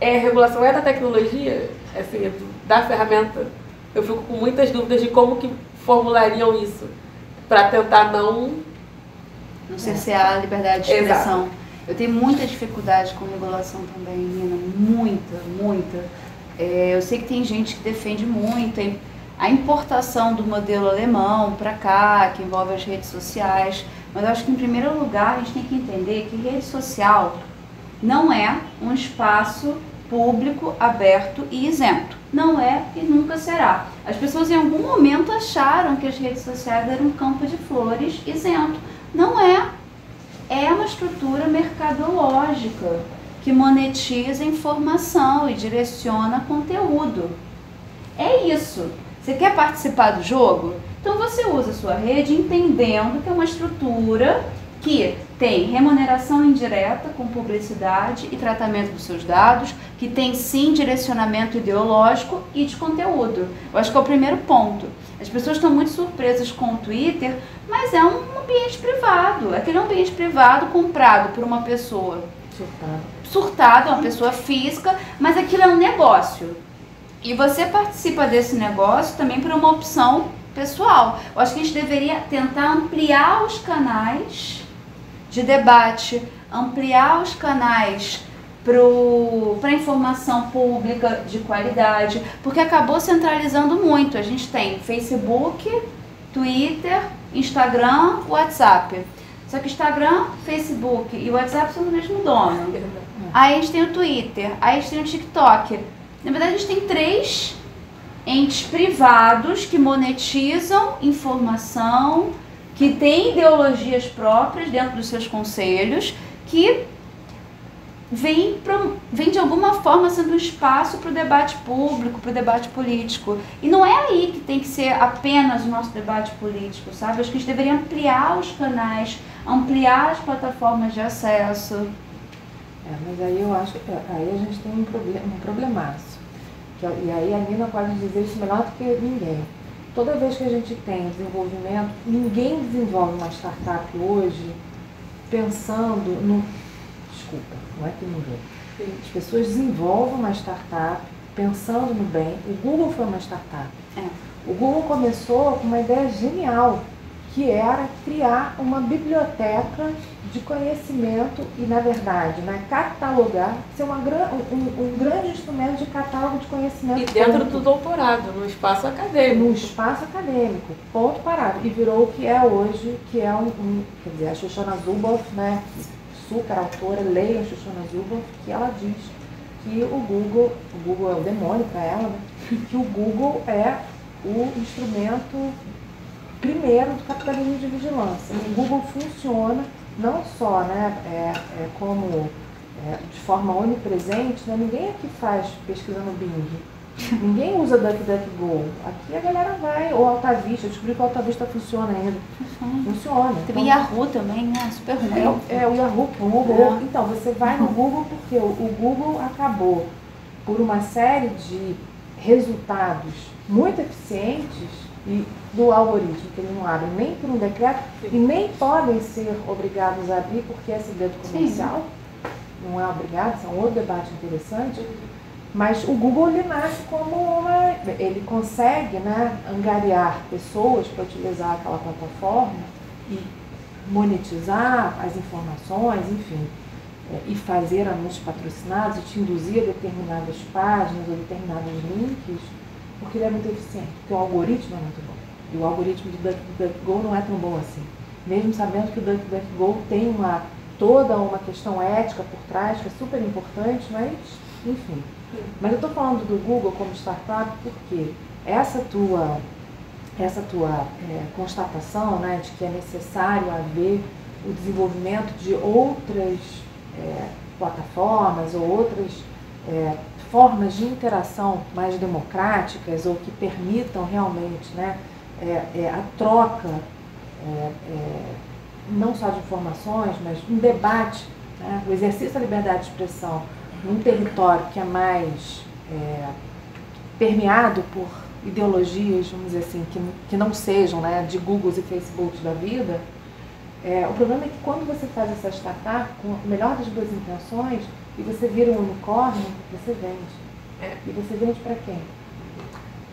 a regulação da tecnologia, assim, da ferramenta. Eu fico com muitas dúvidas de como que formulariam isso, para tentar não cercear a liberdade de expressão. Exato. Eu tenho muita dificuldade com regulação também, Nina, muita. Eu sei que tem gente que defende muito a importação do modelo alemão para cá, que envolve as redes sociais, mas eu acho que, em primeiro lugar, a gente tem que entender que rede social não é um espaço público, aberto e isento. Não é e nunca será. As pessoas em algum momento acharam que as redes sociais eram um campo de flores isento. Não é. É uma estrutura mercadológica que monetiza informação e direciona conteúdo. É isso. Você quer participar do jogo? Então você usa a sua rede entendendo que é uma estrutura que tem remuneração indireta com publicidade e tratamento dos seus dados, que tem sim direcionamento ideológico e de conteúdo. Eu acho que é o primeiro ponto. As pessoas estão muito surpresas com o Twitter, mas é um ambiente privado. Aquele ambiente privado comprado por uma pessoa surtada, uma pessoa física, mas aquilo é um negócio. E você participa desse negócio também por uma opção pessoal. Eu acho que a gente deveria tentar ampliar os canais de debate, ampliar os canais para informação pública de qualidade, porque acabou centralizando muito. A gente tem Facebook, Twitter, Instagram, WhatsApp. Só que Instagram, Facebook e WhatsApp são do mesmo dono. Aí a gente tem o Twitter, aí a gente tem o TikTok. Na verdade, a gente tem 3 entes privados que monetizam informação, que têm ideologias próprias dentro dos seus conselhos, que vem de alguma forma sendo um espaço para o debate público, para o debate político. E não é aí que tem que ser apenas o nosso debate político, sabe? Acho que a gente deveria ampliar os canais, ampliar as plataformas de acesso. Mas aí eu acho que aí a gente tem um problemaço. E aí a Nina pode dizer isso melhor do que ninguém. Toda vez que a gente tem desenvolvimento, ninguém desenvolve uma startup hoje pensando no... Desculpa, não é que ninguém. As pessoas desenvolvem uma startup pensando no bem. O Google foi uma startup. O Google começou com uma ideia genial, que era criar uma biblioteca de conhecimento e, na verdade, catalogar, ser um grande instrumento de catálogo de conhecimento. E dentro do doutorado, no espaço acadêmico. No espaço acadêmico, ponto parado. E virou o que é hoje, que é quer dizer, a Shoshana Zuboff, né, super autora, leia a Shoshana Zuboff, que ela diz que o Google é o demônio para ela, né, que o Google é o instrumento primeiro do capitalismo de vigilância. O Google funciona não só como de forma onipresente, né? Ninguém aqui faz pesquisa no Bing, ninguém usa DuckDuckGo. Aqui a galera vai, ou AltaVista, eu descobri que o AltaVista funciona ainda. Funciona. Teve então, Yahoo também, né? Super ruim. O Yahoo, o Google. Então, você vai no Google porque o Google acabou por uma série de resultados muito eficientes e do algoritmo, que eles não abrem nem por um decreto e nem podem ser obrigados a abrir porque é segredo comercial. Não é obrigado, isso é um outro debate interessante. Mas o Google, ele nasce como ele consegue, né, angariar pessoas para utilizar aquela plataforma e monetizar as informações, enfim, e fazer anúncios patrocinados e te induzir a determinadas páginas ou determinados links, porque ele é muito eficiente, porque o algoritmo é muito bom. E o algoritmo do DuckDuckGo não é tão bom assim. Mesmo sabendo que o DuckDuckGo tem toda uma questão ética por trás, que é super importante, mas, enfim. Mas eu estou falando do Google como startup porque essa tua constatação, né, de que é necessário haver o desenvolvimento de outras plataformas ou outras formas de interação mais democráticas ou que permitam realmente, né, a troca não só de informações, mas um debate, né, o exercício da liberdade de expressão num território que é mais permeado por ideologias, vamos dizer assim, que não sejam, né, de Googles e Facebooks da vida. O problema é que quando você faz essa startup com a melhor das duas intenções e você vira um unicórnio, você vende. E você vende para quem?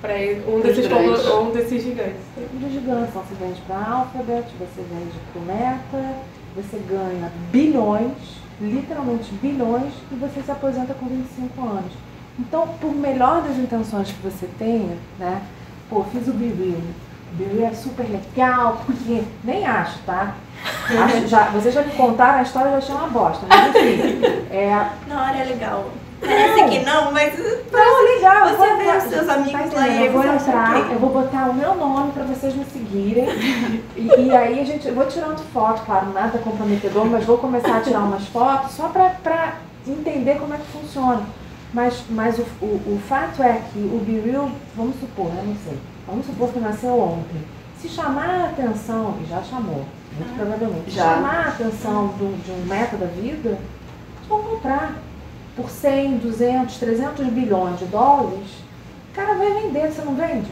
Para um desses gigantes. Um dos gigantes. Então, você vende para a Alphabet, você vende para o Meta, você ganha bilhões, literalmente bilhões, e você se aposenta com 25 anos. Então, por melhor das intenções que você tenha, né? Fiz o BeReal. O BeReal é super legal, porque nem acho, tá? Vocês já me contaram a história, eu achei uma bosta, mas enfim. Na hora é legal. Parece que não, mas não, legal. Você vê os seus amigos lá e eu vou entrar, eu vou botar o meu nome para vocês me seguirem. E aí eu vou tirando foto, claro, nada comprometedor, mas vou começar a tirar umas fotos só para entender como é que funciona. Mas o fato é que o BeReal, vamos supor, né, não sei, vamos supor que nasceu ontem. Se chamar a atenção, e já chamou, muito provavelmente, chamar a atenção de um Meta da vida, eles vão comprar. Por 100, 200, 300 bilhões de dólares, o cara vai vender, você não vende?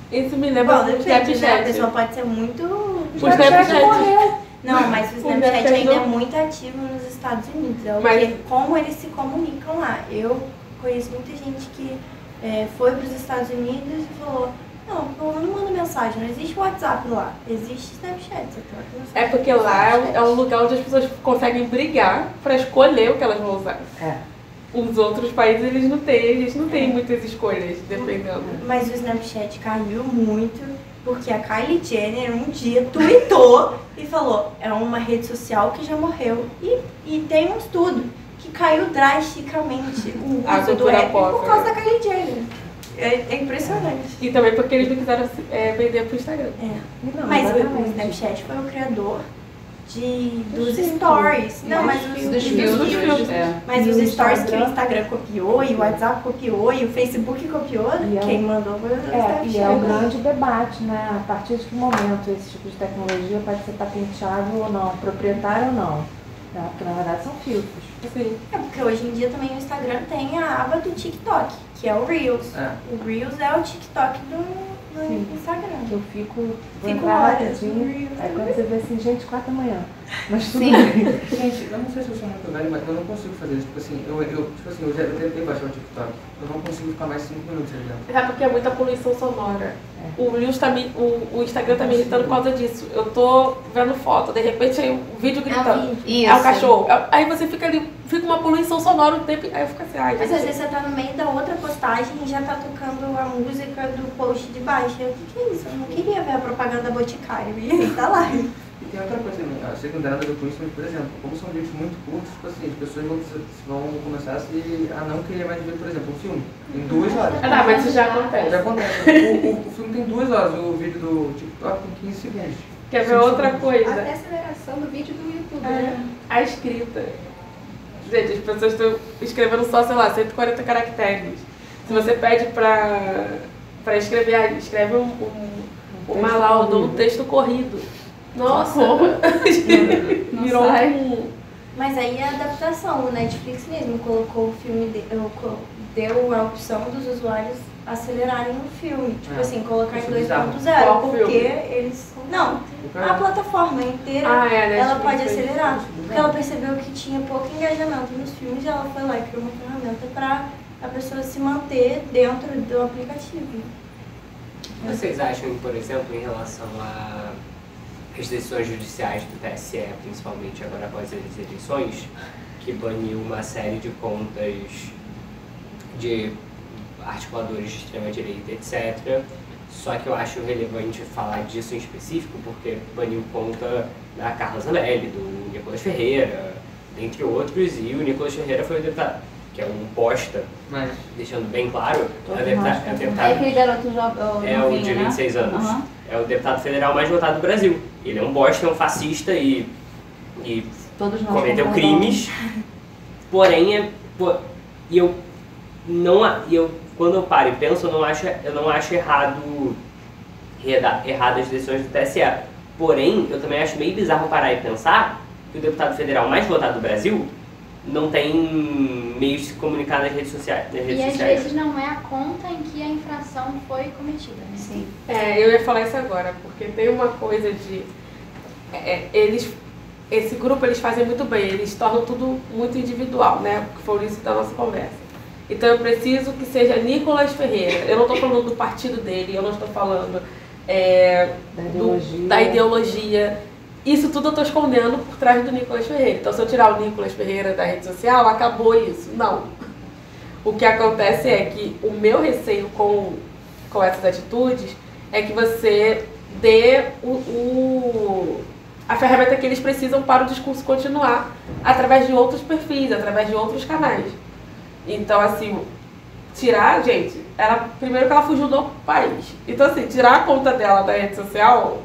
Isso me lembra do Snapchat. A pessoa pode ser muito... O Snapchat morreu. Não, mas o Snapchat ainda é muito ativo nos Estados Unidos. Como eles se comunicam lá. Eu conheço muita gente que foi para os Estados Unidos e falou: não, eu não mando mensagem, não existe WhatsApp lá, existe Snapchat. É porque lá é um lugar onde as pessoas conseguem brigar para escolher o que elas vão usar. Os outros países, eles não têm, a gente não tem muitas escolhas, dependendo. Mas o Snapchat caiu muito porque a Kylie Jenner um dia tweetou e falou: é uma rede social que já morreu. E tem um estudo que caiu drasticamente o uso do app por causa da Kylie Jenner. É impressionante. E também porque eles não quiseram vender pro Instagram. Mas o Snapchat foi o criador dos stories. Não, mas dos filtros. Mas os stories que o Instagram copiou, e o WhatsApp copiou, e o Facebook copiou, quem mandou foi o Snapchat. E é o grande debate, né? A partir de que momento esse tipo de tecnologia pode ser patenteável ou não, proprietário ou não. Porque na verdade são filtros. Sim. É porque hoje em dia também o Instagram tem a aba do TikTok, que é o Reels. O Reels é o TikTok do Instagram. Eu fico horas. Aí quando você vê assim, gente, 4 da manhã. Mas tudo bem. Gente, eu não sei se eu sou muito velho, mas eu não consigo fazer isso. Tipo assim, eu já tentei baixar o TikTok. Eu não consigo ficar mais 5 minutos ali dentro. É porque é muita poluição sonora. O Reels tá o Instagram tá me irritando por causa disso. Eu tô vendo foto, de repente aí um vídeo gritando. É o cachorro. Aí você fica ali, fica uma poluição sonora o tempo. Aí eu fico assim, ai. Mas às vezes você tá no meio da outra postagem e já tá tocando a música do post de baixo. O que é isso? Eu não queria ver a propaganda Boticário. E aí tá lá. E tem outra coisa também, a secundária do curso, por exemplo, como são vídeos muito curtos, tipo assim, as pessoas vão começar a não querer mais ver, por exemplo, um filme. Tem 2 horas. Não, mas isso já acontece. Já acontece. O filme tem 2 horas, o vídeo do TikTok tem 15 segundos. Quer ver outra coisa? Até a aceleração do vídeo do YouTube, né? A escrita. Gente, as pessoas estão escrevendo só, sei lá, 140 caracteres. Se você pede pra escrever, escreve uma lauda, um texto corrido. Nossa! Virou Mas aí é a adaptação, o Netflix mesmo colocou o filme, deu a opção dos usuários acelerarem o filme. Tipo assim, colocar em 2.0, porque eles... Não, a plataforma inteira, ela pode acelerar. Porque ela percebeu que tinha pouco engajamento nos filmes e ela foi lá e criou uma ferramenta para a pessoa se manter dentro do aplicativo. Vocês acham, por exemplo, em relação às decisões judiciais do TSE, principalmente agora após as eleições, que baniu uma série de contas de articuladores de extrema-direita, etc. Só que eu acho relevante falar disso em específico, porque baniu conta da Carla Zambelli, do Nicolas Ferreira, dentre outros, e o Nicolas Ferreira foi o deputado, que é um bosta, mas deixando bem claro, é aquele garoto jovem, é o de 26 anos. Uhum. É o deputado federal mais votado do Brasil. Ele é um bosta, é um fascista e cometeu crimes. Porém, quando eu paro e penso, eu não acho errado as decisões do TSE. Porém, eu também acho meio bizarro parar e pensar que o deputado federal mais votado do Brasil não tem meios de se comunicar nas redes sociais. E às vezes não é a conta em que a infração foi cometida, né? Sim. Eu ia falar isso agora, porque tem uma coisa de... esse grupo eles fazem muito bem, eles tornam tudo muito individual, né? Que foi isso da nossa conversa. Então eu preciso que seja Nicolas Ferreira. Eu não estou falando do partido dele, eu não estou falando da ideologia. Isso tudo eu estou escondendo por trás do Nicolas Ferreira. Então se eu tirar o Nicolas Ferreira da rede social, acabou isso. Não. O que acontece é que o meu receio com essas atitudes é que você dê a ferramenta que eles precisam para o discurso continuar através de outros perfis, através de outros canais. Então, assim, tirar, gente, primeiro que ela fugiu do país. Então, assim, tirar a conta dela da rede social,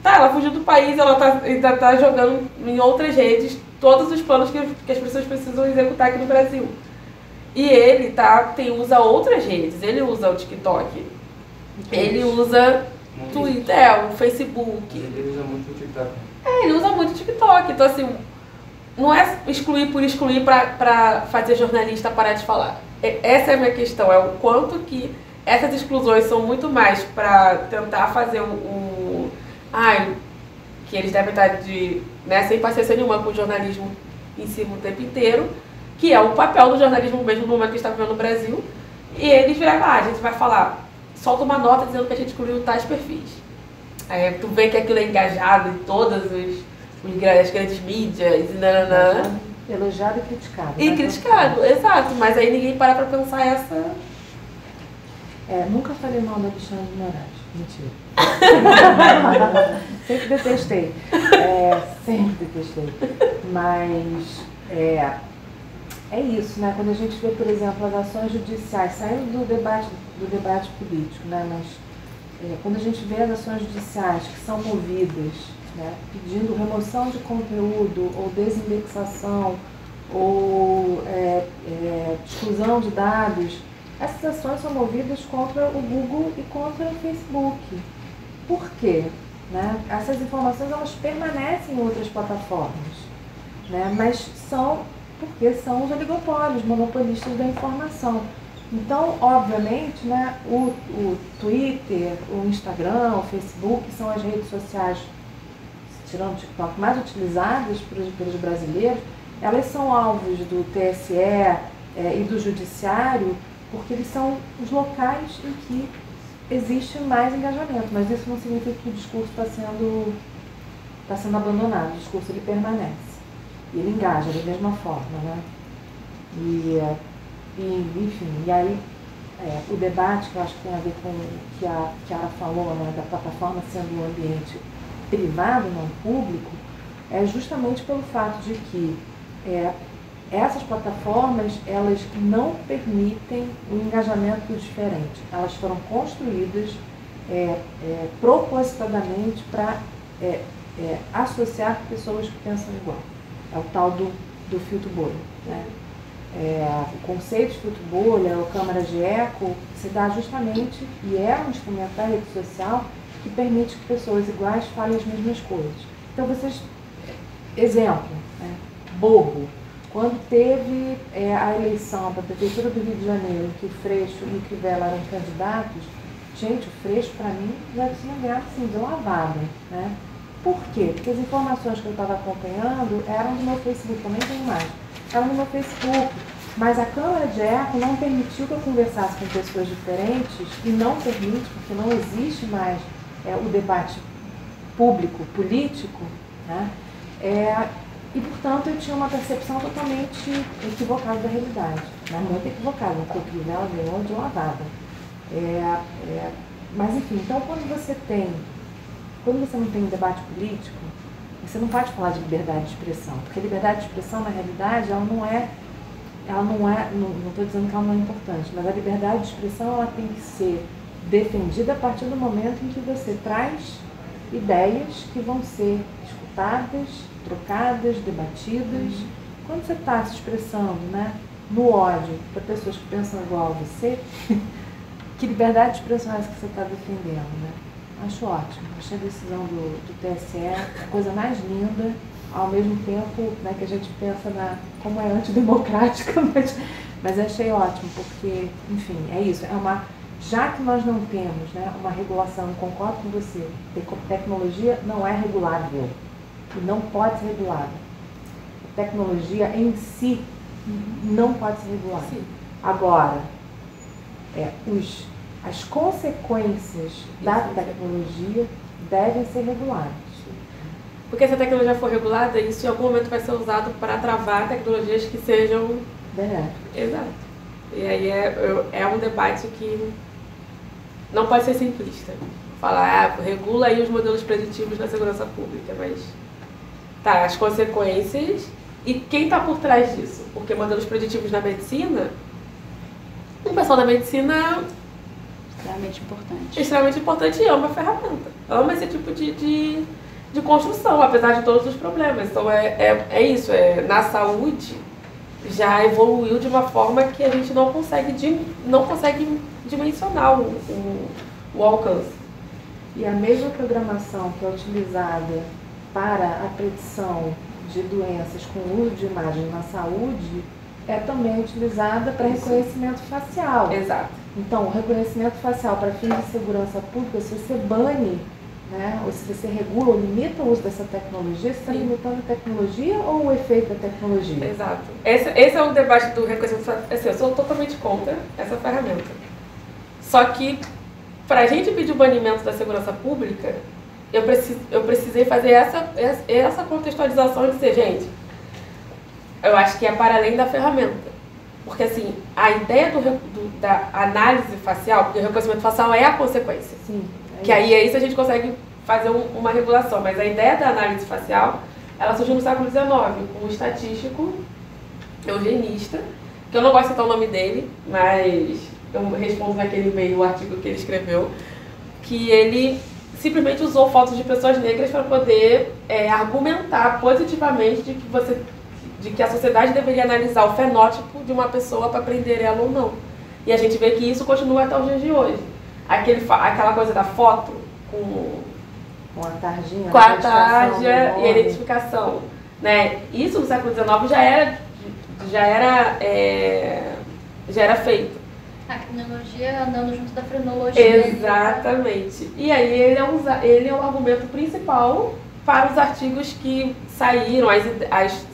ela fugiu do país, ela ainda tá jogando em outras redes todos os planos que as pessoas precisam executar aqui no Brasil. E ele usa outras redes, ele usa o TikTok, ele usa Twitter, o Facebook. Ele usa muito o TikTok. Ele usa muito o TikTok, então assim... Não é excluir por excluir para fazer jornalista parar de falar. Essa é a minha questão, é o quanto que essas exclusões são muito mais para tentar fazer que eles devem estar sem paciência nenhuma com o jornalismo em cima o tempo inteiro, que é o papel do jornalismo mesmo no momento que a gente está vivendo no Brasil, e eles viraram, a gente vai falar, solta uma nota dizendo que a gente excluiu tais perfis. Aí tu vê que aquilo é engajado em todas as grandes mídias, elogiado e criticado. E criticado, exato. Mas aí ninguém para pra pensar essa... Nunca falei mal do Alexandre de Moraes. Mentira. Sempre detestei. Sempre detestei. Mas é isso, né? Quando a gente vê, por exemplo, as ações judiciais, saindo do debate político, né? Mas quando a gente vê as ações judiciais que são movidas né, pedindo remoção de conteúdo ou desindexação ou exclusão de dados, essas ações são movidas contra o Google e contra o Facebook. Por quê? Né? Essas informações elas permanecem em outras plataformas, né? Mas porque são os oligopólios, monopolistas da informação. Então, obviamente, né, o Twitter, o Instagram, o Facebook são as redes sociais, tirando o TikTok, mais utilizadas pelos brasileiros. Elas são alvos do TSE e do Judiciário, porque eles são os locais em que existe mais engajamento, mas isso não significa que o discurso está sendo abandonado, o discurso ele permanece, e ele engaja da mesma forma, né? Enfim, e aí o debate que eu acho que tem a ver com o que a Chiara falou, né, da plataforma sendo um ambiente privado, não público, é justamente pelo fato de que essas plataformas, elas não permitem o engajamento diferente. Elas foram construídas propositadamente para associar pessoas que pensam igual. É o tal do filtro bolha, né? O conceito de filtro bolha, ou câmara de eco, se dá justamente, e é um instrumento da rede social que permite que pessoas iguais falem as mesmas coisas. Então, exemplo, né? Bobo. Quando teve a eleição para a Prefeitura do Rio de Janeiro, em que o Freixo e o Crivella eram candidatos, gente, o Freixo, para mim, já tinha ganhado assim, de lavada, né? Por quê? Porque as informações que eu estava acompanhando eram do meu Facebook, também tenho mais, eram do meu Facebook, mas a câmara de eco não permitiu que eu conversasse com pessoas diferentes, e não permite, porque não existe mais o debate público, político, né? E, portanto, eu tinha uma percepção totalmente equivocada da realidade, né? Muito equivocada, porque o Crivella ganhou de lavada. Mas, enfim, então, quando você não tem um debate político, você não pode falar de liberdade de expressão, porque a liberdade de expressão, na realidade, não estou dizendo que ela não é importante, mas a liberdade de expressão, ela tem que ser defendida a partir do momento em que você traz ideias que vão ser escutadas, trocadas, debatidas. Quando você está se expressando, né, no ódio para pessoas que pensam igual a você, que liberdade de expressão é essa que você está defendendo, né? Acho ótimo. Achei a decisão do TSE a coisa mais linda, ao mesmo tempo, né, que a gente pensa como é antidemocrática, mas achei ótimo, porque, enfim, é isso. Já que nós não temos, né, uma regulação, eu concordo com você, tecnologia não é regulável. E não pode ser regulada. A tecnologia em si não pode ser regulada. Sim. Agora, as consequências da tecnologia devem ser reguladas. Porque se a tecnologia for regulada, isso em algum momento vai ser usado para travar tecnologias que sejam... Exato. E aí é um debate que não pode ser simplista. Falar, regula aí os modelos preditivos na segurança pública, mas... Tá, as consequências e quem está por trás disso. Porque modelos preditivos na medicina, o pessoal da medicina extremamente importante e ama a ferramenta. Ama esse tipo de construção, apesar de todos os problemas. Então isso, na saúde já evoluiu de uma forma que a gente não consegue dimensionar o alcance. E a mesma programação que é utilizada para a predição de doenças com uso de imagem na saúde é também utilizada para reconhecimento facial. Exato. Então, o reconhecimento facial para fins de segurança pública, se você bane, né, ou se você regula ou limita o uso dessa tecnologia, você está limitando a tecnologia ou o efeito da tecnologia? Exato. Esse é o debate do reconhecimento facial. Assim, eu sou totalmente contra essa ferramenta. Só que, para a gente pedir o banimento da segurança pública, eu precisei fazer essa contextualização e dizer, gente, eu acho que é para além da ferramenta. Porque, assim, a ideia da análise facial, porque o reconhecimento facial é a consequência. Sim. Que aí a gente consegue fazer uma regulação. Mas a ideia da análise facial, ela surgiu no século XIX, com um estatístico eugenista, que eu não gosto de citar o nome dele, mas eu respondo naquele e-mail o artigo que ele escreveu, que ele simplesmente usou fotos de pessoas negras para poder argumentar positivamente de que a sociedade deveria analisar o fenótipo de uma pessoa para prender ela ou não. E a gente vê que isso continua até os dias de hoje. Aquela coisa da foto com a tarjinha, com a tarja e a identificação, né? Isso no século XIX já era feito. A criminologia andando junto da frenologia. Exatamente. E aí ele é o argumento principal para os artigos que saíram, as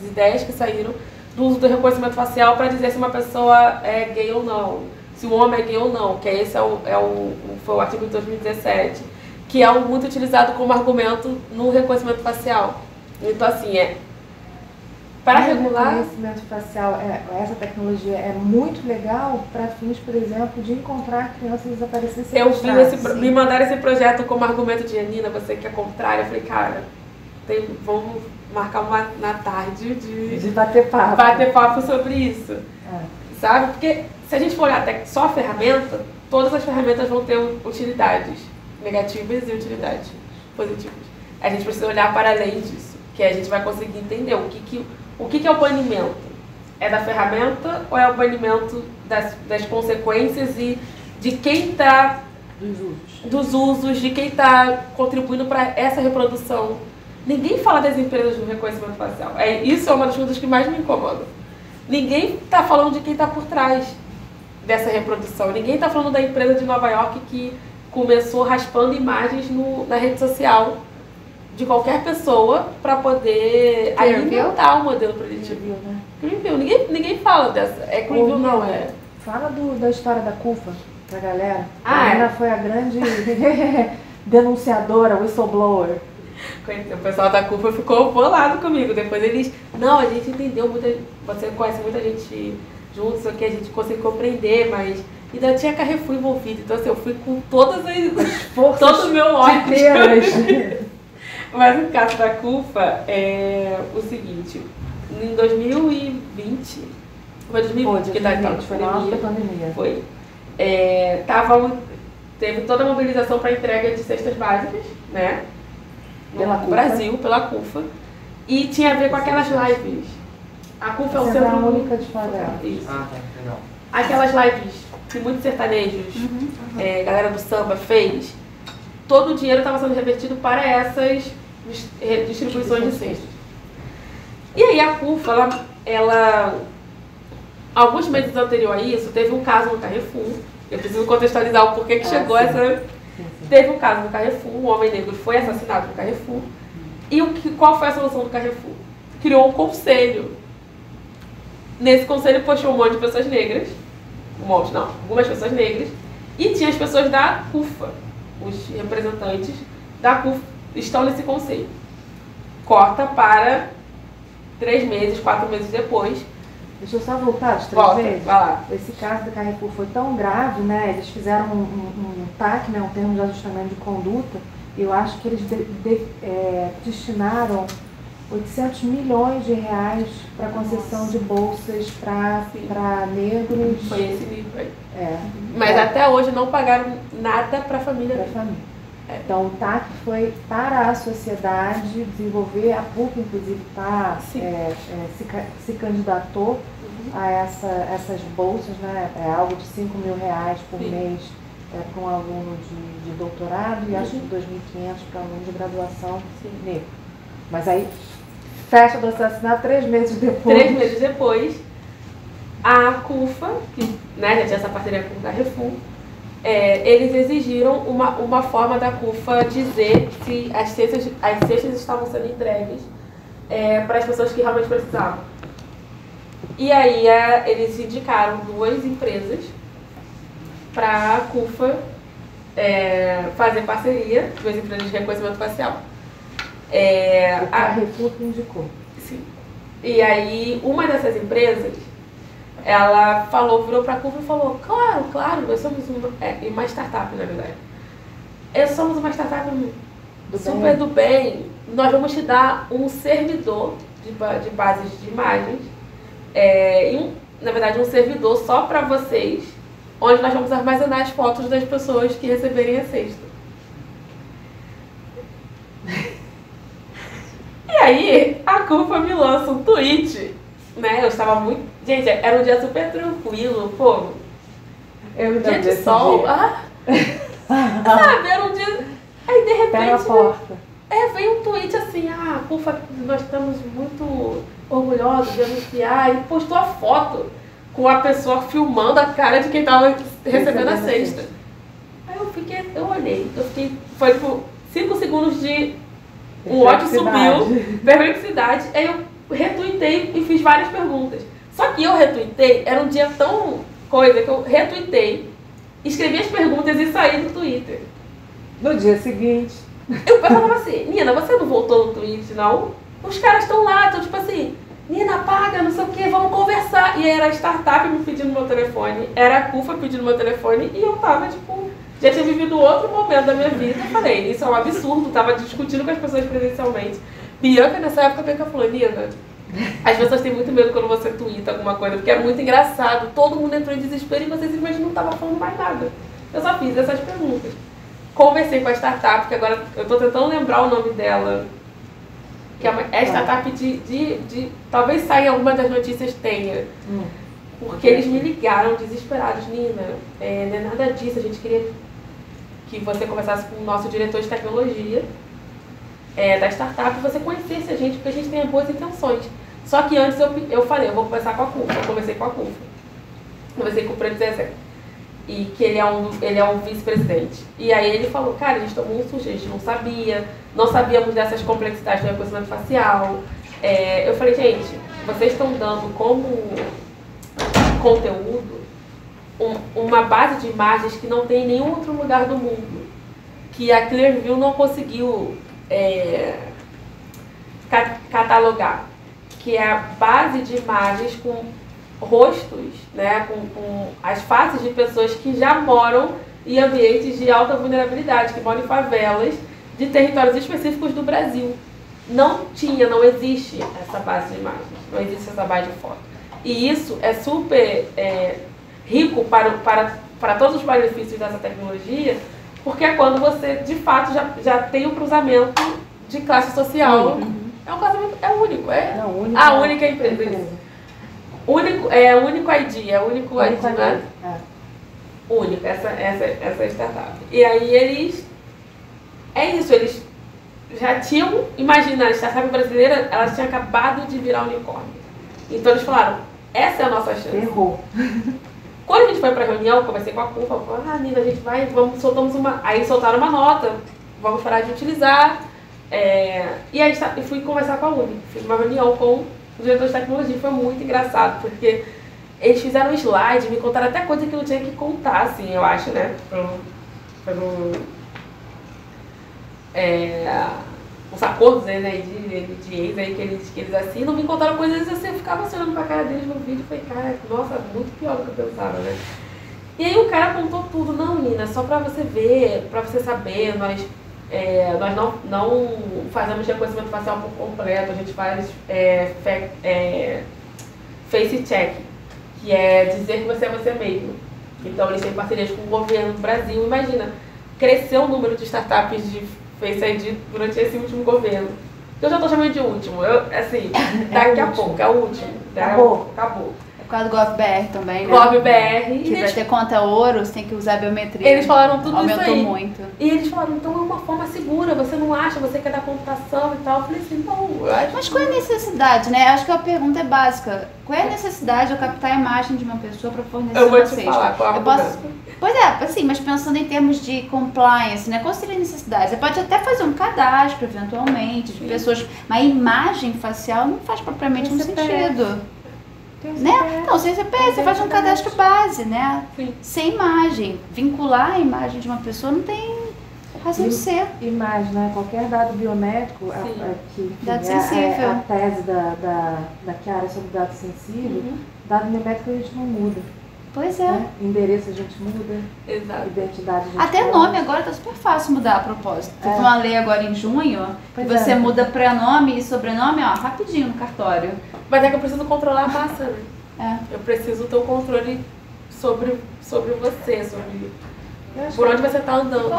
ideias que saíram do uso do reconhecimento facial para dizer se uma pessoa é gay ou não, se o homem é gay ou não, que esse foi o artigo de 2017, que é muito utilizado como argumento no reconhecimento facial. Então, assim, para regular... O reconhecimento facial, essa tecnologia é muito legal para fins, por exemplo, de encontrar crianças desaparecidas. Me mandaram esse projeto como argumento de Janina, você que é contrária. Eu falei, cara, vamos marcar na tarde de bater papo sobre isso. Sabe? Porque se a gente for olhar até só a ferramenta, todas as ferramentas vão ter utilidades negativas e utilidades positivas. A gente precisa olhar para além disso, que a gente vai conseguir entender o que é o banimento. É da ferramenta ou é o banimento das consequências e de quem está... Dos usos, de quem está contribuindo para essa reprodução. Ninguém fala das empresas do reconhecimento facial. Isso é uma das coisas que mais me incomoda. Ninguém está falando de quem está por trás dessa reprodução. Ninguém está falando da empresa de Nova York que começou raspando imagens na rede social de qualquer pessoa para poder alimentar o modelo preditivo. Né? Ninguém fala dessa. Clearview não é. Fala da história da CUFA pra galera. A Ana foi a grande denunciadora, whistleblower. O pessoal da CUFA ficou bolado comigo. Depois eles... Não, a gente entendeu você conhece muita gente junto, só que a gente conseguiu compreender, mas ainda tinha Carrefour envolvido. Então, assim, eu fui com todas as todo o meu ódio. Mas no caso da CUFA é o seguinte, em 2020, foi 2020 que foi na alta da pandemia. Foi. Teve toda a mobilização para entrega de cestas básicas, né? No Brasil, pela CUFA. E tinha a ver com aquelas lives. A CUFA é o Centro Única de Favela. Isso. Legal. Aquelas lives que muitos sertanejos, galera do samba fez, todo o dinheiro estava sendo revertido para essas distribuições de cestas. E aí a CUFA, ela alguns meses anterior a isso, teve um caso no Carrefour. Eu preciso contextualizar o porquê que chegou essa... Teve um caso no Carrefour, um homem negro foi assassinado no Carrefour. E qual foi a solução do Carrefour? Criou um conselho. Nesse conselho postou um monte de pessoas negras, algumas pessoas negras, e tinha as pessoas da CUFA, os representantes da CUFA estão nesse conselho. Corta para 3 meses, 4 meses depois. Deixa eu só voltar de 3 meses. Vai lá. Esse caso do Carrefour foi tão grave, né? Eles fizeram um TAC, né? Um termo de ajustamento de conduta. Eu acho que eles destinaram 800 milhões de reais para concessão de bolsas para negros. Foi esse nível aí. Mas até hoje não pagaram nada para a família. Então o TAC foi para a sociedade desenvolver, a PUC inclusive se candidatou a essas bolsas, né? Algo de 5 mil reais por mês para um aluno de doutorado e acho que 2.500 para um aluno de graduação negro. Mas aí fecha do assassinato 3 meses depois. 3 meses depois, a CUFA, que já tinha essa parceria com o Carrefour, eles exigiram uma forma da CUFA dizer se as cestas estavam sendo entregues para as pessoas que realmente precisavam. E aí eles indicaram 2 empresas para a CUFA fazer parceria, 2 empresas de reconhecimento facial. O Carrefour que indicou. Sim. E aí uma dessas empresas, ela virou para a CUFA e falou, claro, nós somos uma startup, na verdade. Somos uma startup do bem. Nós vamos te dar um servidor de bases de imagens, na verdade um servidor só para vocês, onde nós vamos armazenar as fotos das pessoas que receberem a cesta. aí, a CUFA me lança um tweet, né? Eu estava muito... Gente, era um dia super tranquilo, pô. Dia de sol. Sabe, era um dia... Aí, de repente... Pega a porta. Veio um tweet assim, CUFA, nós estamos muito orgulhosos de anunciar, e postou a foto com a pessoa filmando a cara de quem estava recebendo a cesta. Aí eu olhei, foi tipo 5 segundos de o ódio subiu, perplexidade, aí eu retuitei e fiz várias perguntas. Só que eu retuitei, era um dia tão coisa que eu retuitei, escrevi as perguntas e saí do Twitter. No dia seguinte... Eu falava assim, Nina, você não voltou no tweet, não? Os caras estão lá, estão tipo assim, Nina, apaga, não sei o que, vamos conversar. E aí era a startup me pedindo meu telefone, era a CUFA pedindo meu telefone, e eu tava, tipo, já tinha vivido outro momento da minha vida. Eu falei, isso é um absurdo, tava discutindo com as pessoas presencialmente. Bianca, nessa época, Bianca falou, Nina, as pessoas têm muito medo quando você twitta alguma coisa, porque é muito engraçado, todo mundo entrou em desespero e você simplesmente não tava falando mais nada. Eu só fiz essas perguntas. Conversei com a startup, que agora eu estou tentando lembrar o nome dela, que é startup de talvez saia alguma das notícias tenha, porque eles me ligaram desesperados, Nina, não é nada disso, a gente queria que você conversasse com o nosso diretor de tecnologia da startup e você conhecesse a gente, porque a gente tem boas intenções. Só que antes eu falei, eu vou conversar com a CUFA, eu conversei com a CUFA, conversei com o Preto Zezé. E que ele é um vice-presidente. E aí ele falou, cara, a gente tomou um susto, a gente não sabíamos dessas complexidades do reconhecimento facial. Eu falei, gente, vocês estão dando como conteúdo uma base de imagens que não tem em nenhum outro lugar do mundo, que a Clearview não conseguiu catalogar, que é a base de imagens com rostos, né, com as faces de pessoas que já moram em ambientes de alta vulnerabilidade, que moram em favelas de territórios específicos do Brasil. Não existe essa base de imagens, não existe essa base de foto. E isso é super rico para todos os benefícios dessa tecnologia, porque é quando você, de fato, já tem um cruzamento de classe social. É um cruzamento, é único, a única empresa. Único ID, é o único ID, né? Único, essa startup. E aí eles já tinham, imagina, a startup brasileira, ela tinha acabado de virar unicórnio. Então eles falaram, essa é a nossa chance. Errou. Quando a gente foi pra reunião, conversei com a CUFA, falei, Nina, a gente vai, aí soltaram uma nota, vamos parar de utilizar. E aí fui conversar com a Uni, fiz uma reunião com o diretor de tecnologia, foi muito engraçado, porque eles fizeram um slide, me contaram até coisa que eu não tinha que contar, assim, eu acho, né? Os acordos né, de ex aí que eles assinam, me contaram coisas assim, eu ficava olhando pra cara deles no vídeo e falei, cara, nossa, muito pior do que eu pensava, né? E aí o cara contou tudo, não, Nina, só pra você ver, pra você saber, nós não fazemos reconhecimento facial por completo, a gente faz face check, que é dizer que você é você mesmo. Então eles têm parcerias com o governo do Brasil. Imagina, cresceu o número de startups de Face ID durante esse último governo. Eu já estou chamando de último, daqui a pouco, é o último. Acabou. Por causa do GovBR também, né? GovBR. Que pra ter conta ouro, você tem que usar a biometria. Eles falaram tudo isso aí. Aumentou muito. E eles falaram, então é uma forma segura, você não acha, você quer dar computação e tal. Eu falei assim, não, eu acho. Mas qual é a necessidade, né? Acho que a pergunta é básica. Qual é a necessidade de eu captar a imagem de uma pessoa para fornecer uma cesta? Eu vou te falar qual é Pois é, assim, mas pensando em termos de compliance, né? Qual seria a necessidade? Você pode até fazer um cadastro, eventualmente, de pessoas, mas a imagem facial não faz propriamente um sentido. Né? Então, sem CPF, você faz um cadastro base, né? Sim. Sem imagem. Vincular a imagem de uma pessoa não tem razão de ser. Imagem, né? Qualquer dado biométrico, Dado sensível. A tese da Chiara sobre dado sensível, dado biométrico a gente não muda. Pois é. Né? Endereço a gente muda. Exato. Identidade a gente Até muda. nome agora tá super fácil mudar a propósito. Teve uma lei agora em junho, que você muda prenome e sobrenome, ó, rapidinho no cartório. Mas é que eu preciso controlar a massa, né? Eu preciso ter o controle sobre você, por onde você tá andando.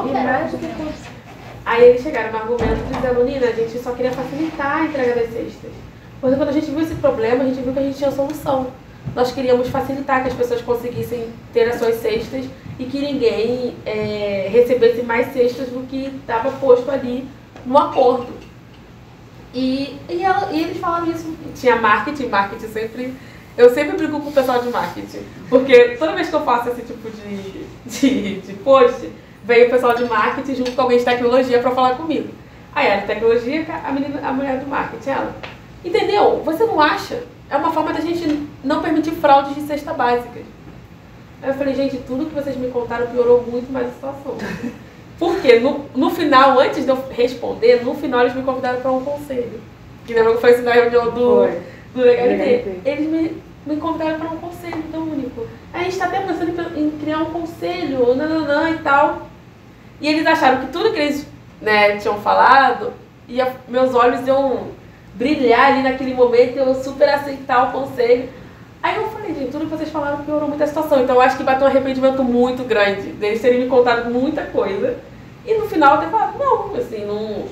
Aí eles chegaram no argumento dizendo, Nina, a gente só queria facilitar a entrega das cestas. Porque quando a gente viu esse problema, a gente viu que a gente tinha solução. Nós queríamos facilitar que as pessoas conseguissem ter as suas cestas e que ninguém recebesse mais cestas do que estava posto ali no acordo. E eles falaram isso. Tinha marketing sempre... Eu sempre brigo com o pessoal de marketing, porque toda vez que eu faço esse tipo de post, vem o pessoal de marketing junto com alguém de tecnologia para falar comigo. Aí ela de tecnologia, a mulher do marketing, ela... Entendeu? Você não acha? É uma forma da gente não permitir fraudes de cesta básica. Aí eu falei, gente, tudo que vocês me contaram piorou muito mais a situação. Porque no final, antes de eu responder, no final eles me convidaram para um conselho. Que lembra que foi assim na reunião do Legalité. Eles me convidaram para um conselho tão único. Aí a gente está até pensando em criar um conselho, nananã e tal. E eles acharam que tudo que eles tinham falado, meus olhos iam brilhar ali naquele momento e eu super aceitar o conselho. Aí eu falei, gente, tudo que vocês falaram piorou muito a situação. Então eu acho que bateu um arrependimento muito grande deles terem me contado muita coisa. E no final eu até falado, não, assim, não...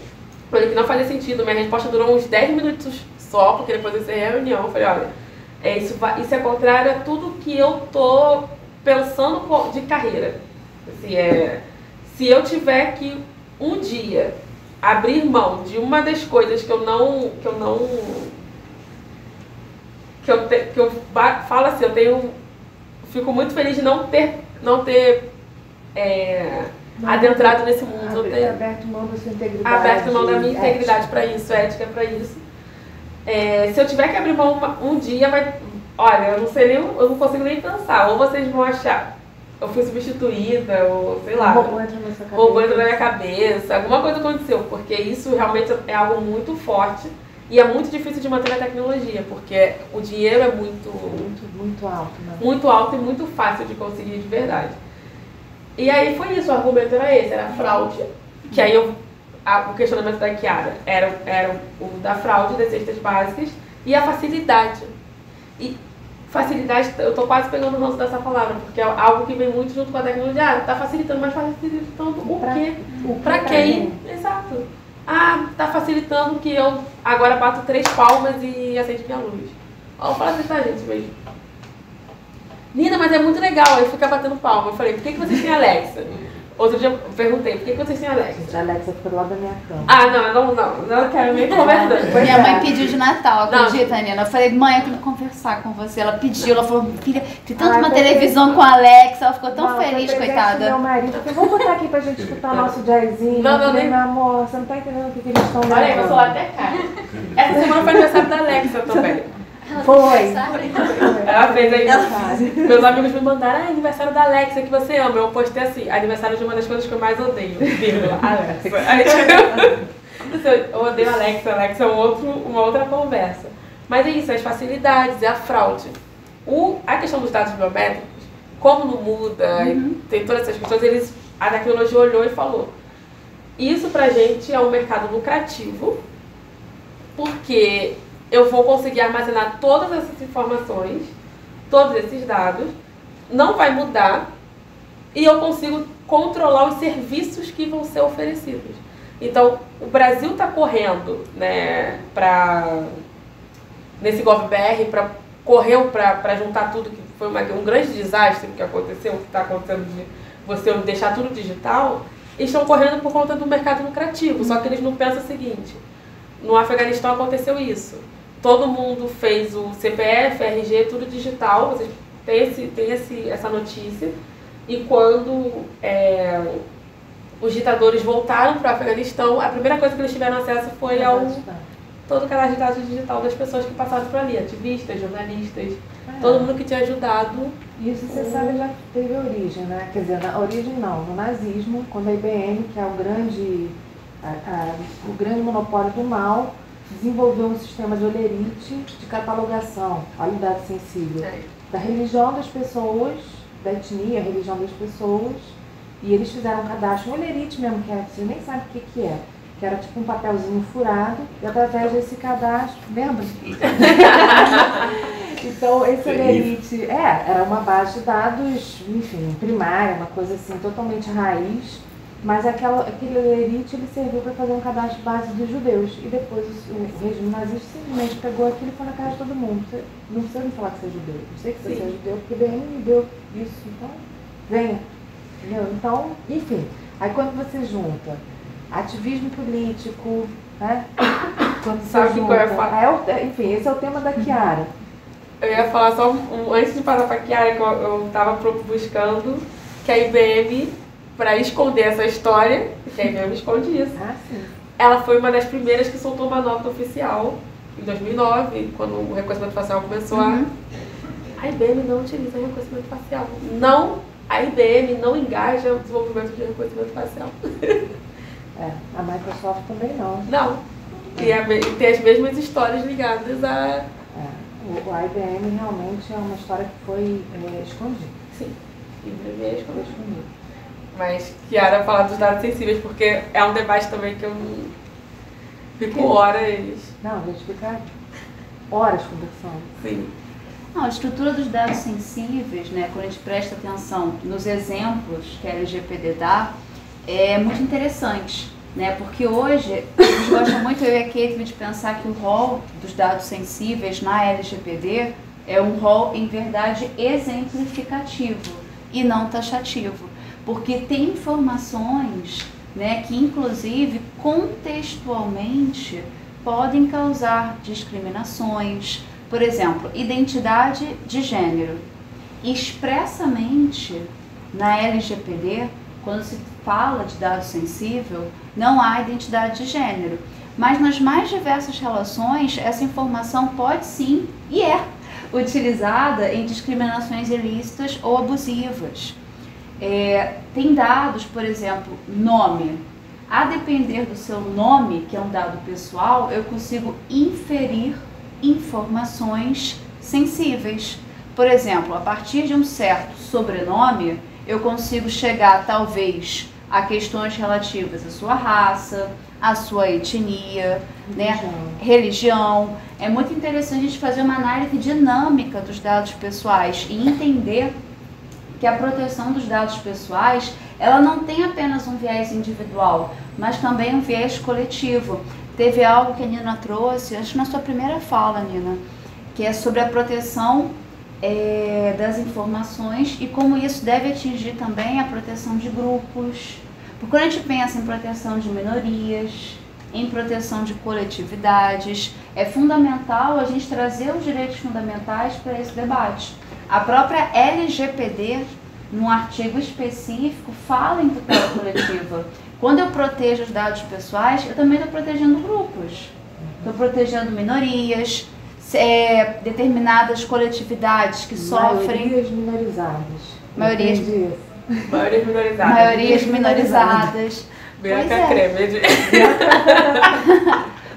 Falei que não fazia sentido. Minha resposta durou uns 10 minutos só, porque depois dessa reunião eu falei, olha, isso é contrário a tudo que eu tô pensando de carreira. Assim, se eu tiver que um dia abrir mão de uma das coisas que eu falo assim, fico muito feliz de não ter adentrado nesse mundo, aberto mão da sua integridade, aberto mão da minha integridade para isso, ética para isso. Se eu tiver que abrir mão um dia, olha, eu não consigo nem pensar, ou vocês vão achar eu fui substituída, ou sei lá, robô entrou na minha cabeça, alguma coisa aconteceu, porque isso realmente é algo muito forte e é muito difícil de manter na tecnologia, porque o dinheiro é muito alto, né? Muito alto e muito fácil de conseguir de verdade. E aí foi isso, o argumento era esse, era fraude, que aí o questionamento da Chiara era o da fraude das cestas básicas e a facilidade. E facilidade, eu tô quase pegando o ranço dessa palavra, porque é algo que vem muito junto com a tecnologia. Tá facilitando, mas facilitando o quê? Pra quem? Exato. Tá facilitando que eu agora bato 3 palmas e acende minha luz. Ó, fala assim, tá, gente, mesmo. Nina, mas é muito legal, aí fica batendo palma. Eu falei, por que vocês têm Alexa? Outro dia eu perguntei, por que vocês têm Alexa? A Alexa fica do lado da minha cama. Não quero nem conversar. Minha mãe pediu de Natal, acredita, Nina? Eu falei, mãe, eu quero conversar com você. Ela pediu, ela falou, filha, tem tanto uma televisão com a Alexa. Ela ficou tão feliz, coitada. Meu marido, vamos botar aqui pra gente escutar nosso jazzinho. Nem meu amor, você não tá entendendo o que eles estão olha aí, meu celular até cai. Essa semana foi aniversário da Alexa também. Foi. Ela fez aí. Meus amigos me mandaram, aniversário da Alexa que você ama. Eu postei assim, aniversário de uma das coisas que eu mais odeio. Alexa. Aí, eu odeio Alexa. Alexa é uma outra conversa. Mas é isso, as facilidades, é a fraude. A questão dos dados biométricos, como não muda, e tem todas essas questões, a tecnologia olhou e falou. Isso pra gente é um mercado lucrativo, porque eu vou conseguir armazenar todas essas informações, todos esses dados, não vai mudar e eu consigo controlar os serviços que vão ser oferecidos. Então, o Brasil está correndo, né, nesse GovBR, para juntar tudo, que foi um grande desastre que aconteceu, que está acontecendo de você deixar tudo digital, eles estão correndo por conta do mercado lucrativo, só que eles não pensam o seguinte, no Afeganistão aconteceu isso. Todo mundo fez o CPF, RG, tudo digital, vocês têm essa notícia. E quando os ditadores voltaram para o Afeganistão, a primeira coisa que eles tiveram acesso foi todo o cadastro de dados digital das pessoas que passaram por ali, ativistas, jornalistas, todo mundo que tinha ajudado. Isso você sabe já teve origem, né? Quer dizer, na origem não, no nazismo, quando a IBM, que é o grande monopólio do mal, desenvolveu um sistema de olerite de catalogação, olha o dado sensível, da religião das pessoas, da etnia, a religião das pessoas, e eles fizeram um cadastro, um olerite mesmo, que você nem sabe o que é, que era tipo um papelzinho furado, e através desse cadastro, lembra? Então, esse olerite, era uma base de dados, enfim, primária, uma coisa assim, totalmente raiz, Mas aquele lerite ele serviu para fazer um cadastro base dos judeus. E depois o regime nazista simplesmente pegou aquilo e foi na casa de todo mundo. Você não precisa me falar que você é judeu. Eu sei que você é judeu, porque o BN me deu isso. Então, venha. Entendeu? Então, enfim. Aí quando você junta ativismo político, né? Quando você Sabe o que eu ia falar? Enfim, esse é o tema da Chiara. Eu ia falar só, antes de passar para a Chiara, que eu estava buscando que a IBM, para esconder essa história, que a IBM esconde isso. Sim. Ela foi uma das primeiras que soltou uma nota oficial, em 2009, quando o reconhecimento facial começou a IBM não utiliza reconhecimento facial. A IBM não engaja o desenvolvimento de reconhecimento facial. A Microsoft também não. Não. E tem as mesmas histórias ligadas a... O IBM realmente é uma história que foi escondida. Sim, IBM é escondida. Mas Chiara fala dos dados sensíveis, porque é um debate também que eu fico horas... Não, a gente fica horas conversando. Sim. Não, a estrutura dos dados sensíveis, né, quando a gente presta atenção nos exemplos que a LGPD dá, é muito interessante, né, porque hoje a gente gosta muito, eu e a Kate, de pensar que o rol dos dados sensíveis na LGPD é um rol, em verdade, exemplificativo e não taxativo, porque tem informações, né, que inclusive contextualmente podem causar discriminações. Por exemplo, identidade de gênero. Expressamente na LGPD, quando se fala de dado sensível, não há identidade de gênero. Mas nas mais diversas relações, essa informação pode sim e é utilizada em discriminações ilícitas ou abusivas. Tem dados, por exemplo, nome. A depender do seu nome, que é um dado pessoal, eu consigo inferir informações sensíveis. Por exemplo, a partir de um certo sobrenome, eu consigo chegar, talvez, a questões relativas à sua raça, à sua etnia, religião. É muito interessante a gente fazer uma análise dinâmica dos dados pessoais e entender que a proteção dos dados pessoais, ela não tem apenas um viés individual, mas também um viés coletivo. Teve algo que a Nina trouxe, acho que na sua primeira fala, Nina, que é sobre a proteção das informações e como isso deve atingir também a proteção de grupos. Porque quando a gente pensa em proteção de minorias, em proteção de coletividades, é fundamental a gente trazer os direitos fundamentais para esse debate. A própria LGPD, num artigo específico, fala em tutela coletiva. Quando eu protejo os dados pessoais, eu também estou protegendo grupos. Estou protegendo minorias, determinadas coletividades que sofrem... Maiorias minorizadas. Maiorias minorizadas. Maiorias minorizadas. Bianca Creme.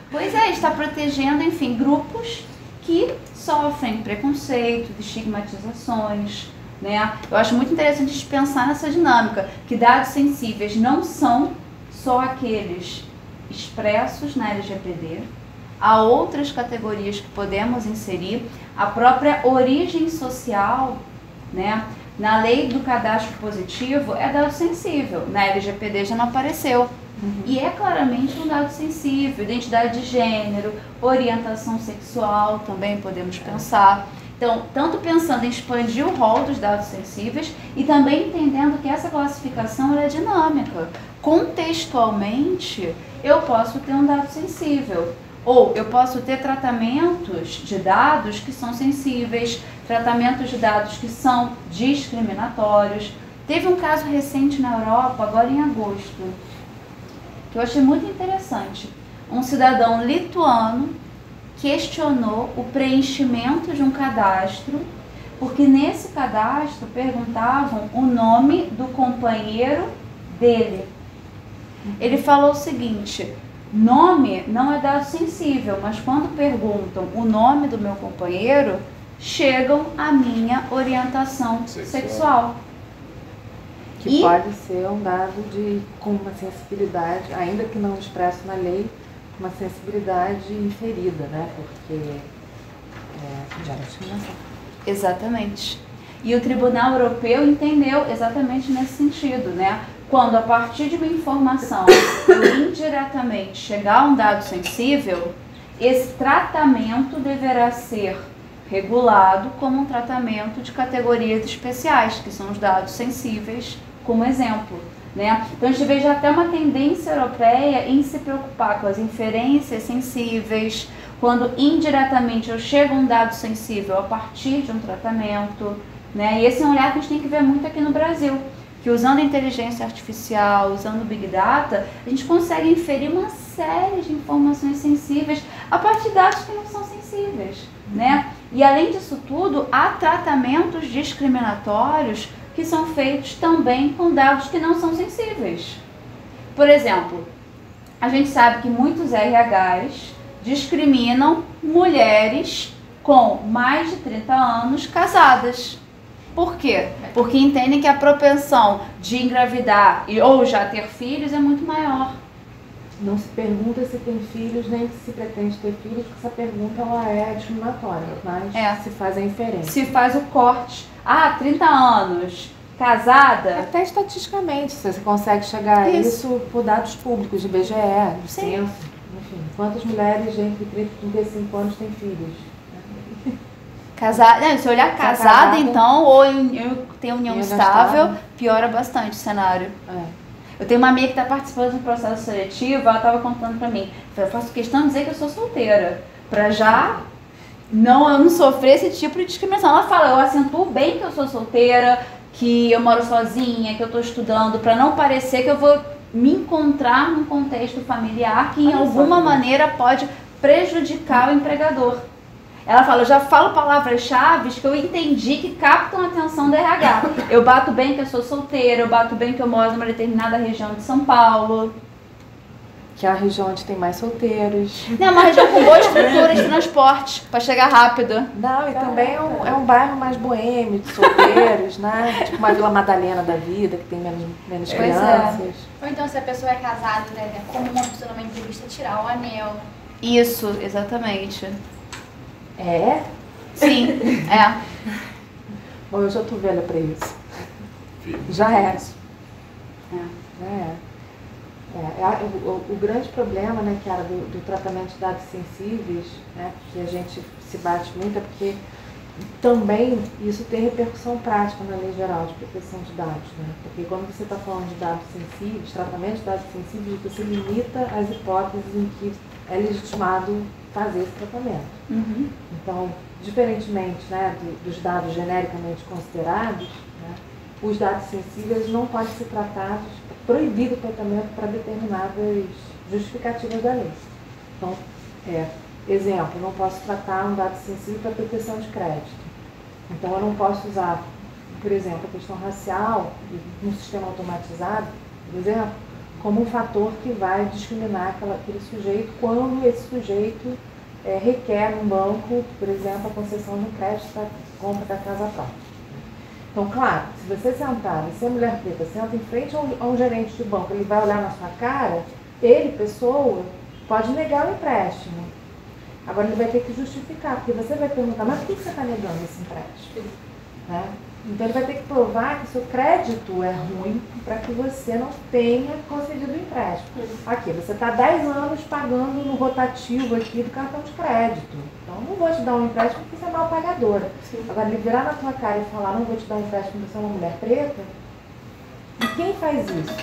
Pois é, está protegendo, enfim, grupos que sofrem preconceito, estigmatizações, né? Eu acho muito interessante a gente pensar nessa dinâmica, que dados sensíveis não são só aqueles expressos na LGPD, há outras categorias que podemos inserir, a própria origem social, né? Na lei do cadastro positivo é dado sensível, na LGPD já não apareceu. E é claramente um dado sensível, identidade de gênero, orientação sexual, também podemos pensar. Então, tanto pensando em expandir o rol dos dados sensíveis e também entendendo que essa classificação ela é dinâmica. Contextualmente, eu posso ter um dado sensível, ou eu posso ter tratamentos de dados que são sensíveis, tratamentos de dados que são discriminatórios. Teve um caso recente na Europa, agora em agosto, que eu achei muito interessante. Um cidadão lituano questionou o preenchimento de um cadastro, porque nesse cadastro perguntavam o nome do companheiro dele. Ele falou o seguinte: nome não é dado sensível, mas quando perguntam o nome do meu companheiro, chegam à minha orientação sexual. Que pode ser um dado com uma sensibilidade, ainda que não expresso na lei, uma sensibilidade inferida, né? Porque já é discriminação. Exatamente. E o Tribunal Europeu entendeu exatamente nesse sentido, né? Quando a partir de uma informação indiretamente chegar a um dado sensível, esse tratamento deverá ser regulado como um tratamento de categorias especiais, que são os dados sensíveis, como exemplo. Né? Então a gente vê já até uma tendência europeia em se preocupar com as inferências sensíveis, quando indiretamente eu chego a um dado sensível a partir de um tratamento. Né? E esse é um olhar que a gente tem que ver muito aqui no Brasil, que usando a inteligência artificial, usando o Big Data, a gente consegue inferir uma série de informações sensíveis a partir de dados que não são sensíveis. Né? E além disso tudo, há tratamentos discriminatórios que são feitos também com dados que não são sensíveis. Por exemplo, a gente sabe que muitos RHs discriminam mulheres com mais de 30 anos casadas. Por quê? Porque entendem que a propensão de engravidar ou já ter filhos é muito maior. Não se pergunta se tem filhos, nem se pretende ter filhos, porque essa pergunta ela é discriminatória, mas se faz a inferência. Se faz o corte. 30 anos, casada. Até estatisticamente, você consegue chegar a isso por dados públicos, de IBGE, do censo, enfim. Quantas mulheres entre 30 e 35 anos têm filhos? Casada, se olhar casada, então, ou tem união estável, piora bastante o cenário. Eu tenho uma amiga que está participando do processo seletivo, ela estava contando para mim, eu faço questão de dizer que eu sou solteira, para já eu não sofrer esse tipo de discriminação. Ela fala, eu acentuo bem que eu sou solteira, que eu moro sozinha, que eu estou estudando, para não parecer que eu vou me encontrar num contexto familiar que em alguma maneira pode prejudicar o empregador. Ela fala, eu já falo palavras-chave que eu entendi que captam a atenção do RH. Eu bato bem que eu sou solteira, eu bato bem que eu moro numa determinada região de São Paulo. Que é a região onde tem mais solteiros. Não, uma região com boa estrutura de transporte, para chegar rápido. Não, e também é um bairro mais boêmio, de solteiros, né? Tipo uma Vila Madalena da vida, que tem menos crianças. Ou então, se a pessoa é casada, né, como uma pessoa numa entrevista, tirar o anel. Isso, exatamente. É? Sim, é. Bom, eu já tô velha pra isso. Já é. O grande problema, né, Chiara, do tratamento de dados sensíveis, né, que a gente se bate muito, é porque também isso tem repercussão prática na Lei Geral de Proteção de Dados, né? Porque quando você está falando de dados sensíveis, tratamento de dados sensíveis, você limita as hipóteses em que é legitimado fazer esse tratamento. Então, diferentemente, né, dos dados genericamente considerados, né, os dados sensíveis não podem ser tratados, proibido o tratamento para determinadas justificativas da lei. Então, exemplo, eu não posso tratar um dado sensível para proteção de crédito. Então, eu não posso usar, por exemplo, a questão racial num sistema automatizado, por exemplo, como um fator que vai discriminar aquele sujeito quando esse sujeito requer num banco, por exemplo, a concessão de um crédito para compra da casa própria. Então, claro, se você sentar, você é mulher preta, senta em frente a um gerente de banco, ele vai olhar na sua cara, ele, pessoa, pode negar o empréstimo. Agora ele vai ter que justificar, porque você vai perguntar, mas por que você está negando esse empréstimo? Né? Então ele vai ter que provar que o seu crédito é ruim para que você não tenha concedido o empréstimo. Aqui, você está 10 anos pagando no rotativo aqui do cartão de crédito. Então não vou te dar um empréstimo porque você é mal pagadora. Agora ele virar na tua cara e falar, não vou te dar um empréstimo porque você é uma mulher preta, e quem faz isso?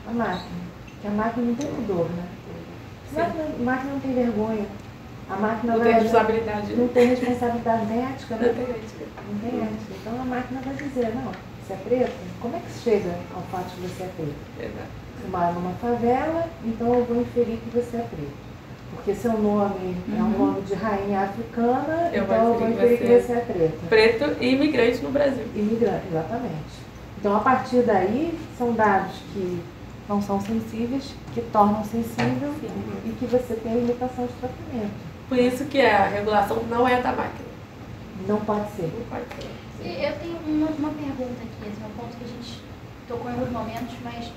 A máquina. Porque a máquina não tem pudor, né? A máquina não tem vergonha. A máquina não tem responsabilidade. Não tem responsabilidade, nem ética, né? Não tem ética. Não tem ética. Então a máquina vai dizer, não, você é preta? Como é que chega ao fato de você é preta? Você mora numa favela, então eu vou inferir que você é preta. Porque seu nome é um nome de rainha africana, então eu vou inferir que você é preta. Preto e imigrante no Brasil. Imigrante, exatamente. Então a partir daí são dados que não são sensíveis, que tornam sensível e que você tem a limitação de tratamento. Por isso que a regulação não é da máquina. Não pode ser. Não pode ser. Eu tenho uma pergunta aqui, esse é um ponto que a gente tocou em alguns momentos, mas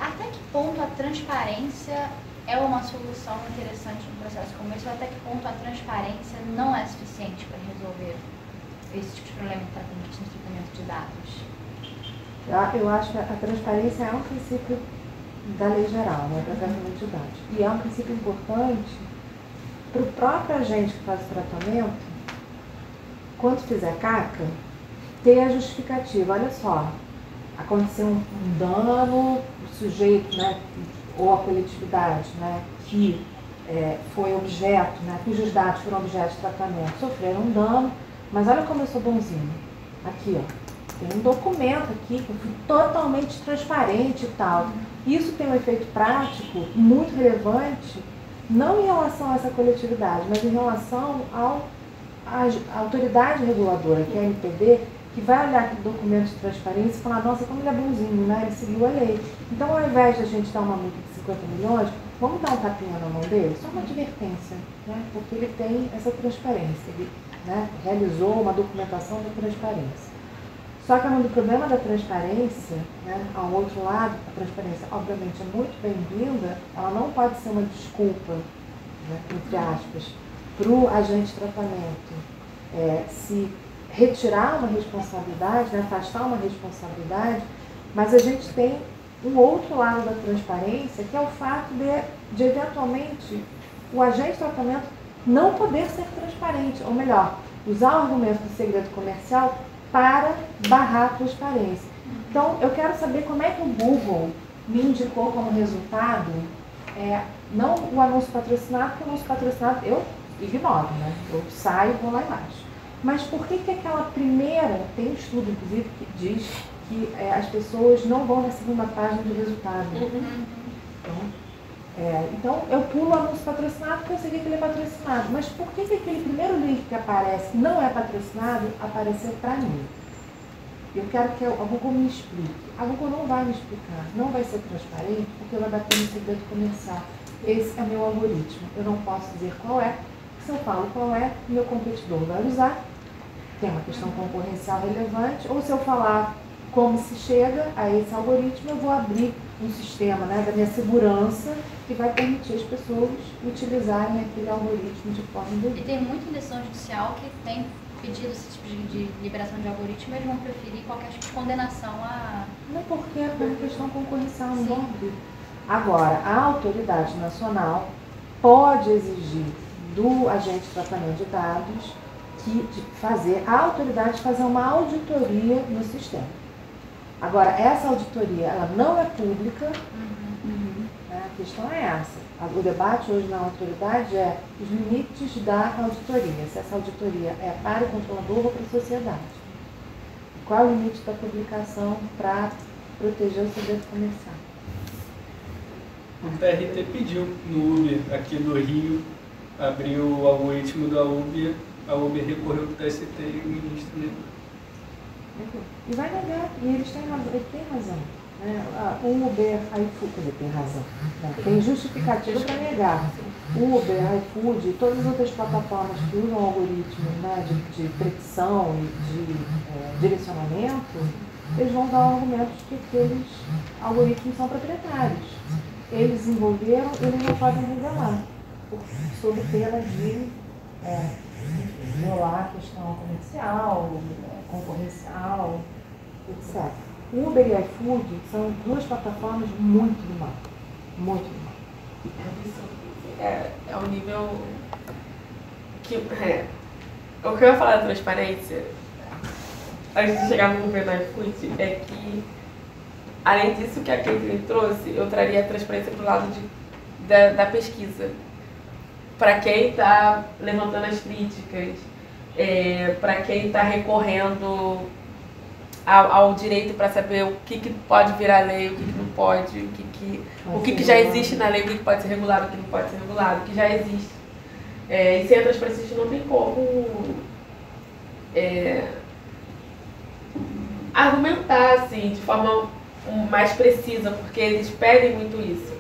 até que ponto a transparência é uma solução interessante no processo como esse, ou até que ponto a transparência não é suficiente para resolver esse tipo de problema no tratamento de dados? Eu acho que a transparência é um princípio da lei geral, né, para tratamento de dados. E é um princípio importante para o próprio agente que faz o tratamento, quando fizer CACA, ter a justificativa. Olha só, aconteceu um dano, o sujeito, né, ou a coletividade, né, que foi objeto, né, cujos dados foram objeto de tratamento, sofreram um dano, mas olha como eu sou bonzinho. Aqui, ó. Tem um documento aqui que eu fui totalmente transparente e tal. Isso tem um efeito prático muito relevante, não em relação a essa coletividade, mas em relação à autoridade reguladora, que é a NPD, que vai olhar aquele documento de transparência e falar, nossa, como ele é bonzinho, né? Ele seguiu a lei. Então, ao invés de a gente dar uma multa de 50 milhões, vamos dar um tapinha na mão dele? Só uma advertência, né? Porque ele tem essa transparência, ele, né, realizou uma documentação de transparência. Só que o problema da transparência, né, ao outro lado, a transparência obviamente é muito bem-vinda, ela não pode ser uma desculpa, né, entre aspas, para o agente de tratamento se retirar uma responsabilidade, né, afastar uma responsabilidade, mas a gente tem um outro lado da transparência, que é o fato de eventualmente, o agente de tratamento não poder ser transparente, ou melhor, usar o argumento do segredo comercial para barrar a transparência. Então, eu quero saber como é que o Google me indicou como resultado, não o anúncio patrocinado, porque o anúncio patrocinado eu ignoro, né? Eu saio e vou lá embaixo. Mas por que aquela primeira, tem um estudo, inclusive, que diz que as pessoas não vão na segunda página do resultado. Então, eu pulo o anúncio patrocinado porque eu sei que ele é patrocinado. Mas por que aquele primeiro link que aparece não é patrocinado, apareceu para mim? Eu quero que a Google me explique. A Google não vai me explicar, não vai ser transparente, porque vai bater no segredo comercial. Esse é meu algoritmo. Eu não posso dizer qual é. Se eu falo qual é, meu competidor vai usar. Tem uma questão concorrencial relevante. Ou se eu falar como se chega a esse algoritmo, eu vou abrir um sistema, né, da minha segurança que vai permitir as pessoas utilizarem aquele algoritmo de forma indevida. E tem muita decisão judicial que tem pedido esse tipo de liberação de algoritmo, eles vão preferir qualquer tipo de condenação a... Não, porque é uma questão concorrencial, não vão abrir. Agora, a autoridade nacional pode exigir do agente de tratamento de dados a autoridade fazer uma auditoria no sistema. Agora, essa auditoria, ela não é pública, né? A questão é essa. O debate hoje na autoridade é os limites da auditoria, se essa auditoria é para o controlador ou para a sociedade. Qual é o limite da publicação para proteger o segredo comercial? O TRT pediu no Uber aqui do Rio, abriu o algoritmo da Uber, a Uber recorreu para o TST e o ministro negou. E vai negar, e eles têm razão, ele tem razão. Né? O Uber, iFood, tem razão. Né? Tem justificativa para negar. O Uber, iFood e todas as outras plataformas que usam algoritmos, né, de predicção e de direcionamento, eles vão dar o argumento de que aqueles algoritmos são proprietários. Eles desenvolveram, eles não podem revelar, sob pena de violar a questão comercial, concorrencial, etc. O Uber e o iFood são duas plataformas muito do mal. Muito do mal. É um nível que... O que eu ia falar da transparência, antes de chegar no governo do iFood, é que, além disso que a Caitlyn trouxe, eu traria a transparência para o lado da pesquisa. Para quem está levantando as críticas, para quem está recorrendo ao direito para saber o que pode virar lei, o que não pode, o que já existe na lei, o que pode ser regulado, o que não pode ser regulado, o que já existe. E sem a transparência a gente não tem como argumentar assim, de forma mais precisa, porque eles pedem muito isso.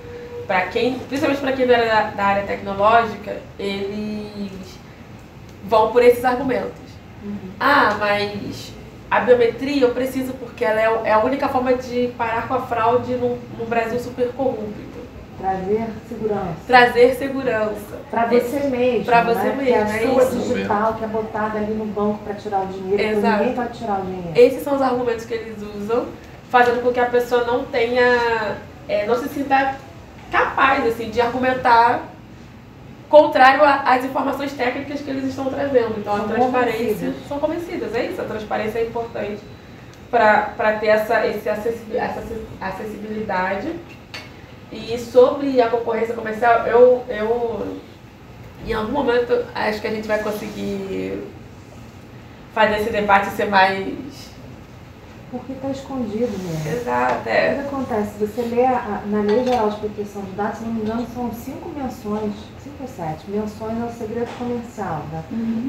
Principalmente para quem não é da área tecnológica, eles vão por esses argumentos. Mas a biometria eu preciso porque ela é a única forma de parar com a fraude num Brasil super corrupto. Trazer segurança. Trazer segurança. Para você mesmo. Para você né? mesmo. Que é a sua isso. digital que é botada ali no banco para tirar o dinheiro. Exato. Ninguém pode tirar o dinheiro. Esses são os argumentos que eles usam, fazendo com que a pessoa não tenha, não se sinta capaz assim, de argumentar contrário às informações técnicas que eles estão trazendo. Então, a transparência... São convencidas, é isso. A transparência é importante para ter essa acessibilidade. E sobre a concorrência comercial, eu em algum momento, acho que a gente vai conseguir fazer esse debate ser mais... Porque está escondido mesmo. Exato, O que acontece? Você lê na Lei Geral de Proteção de Dados, se não me engano, são 5 menções, 5 ou 7 menções ao segredo comercial. Né?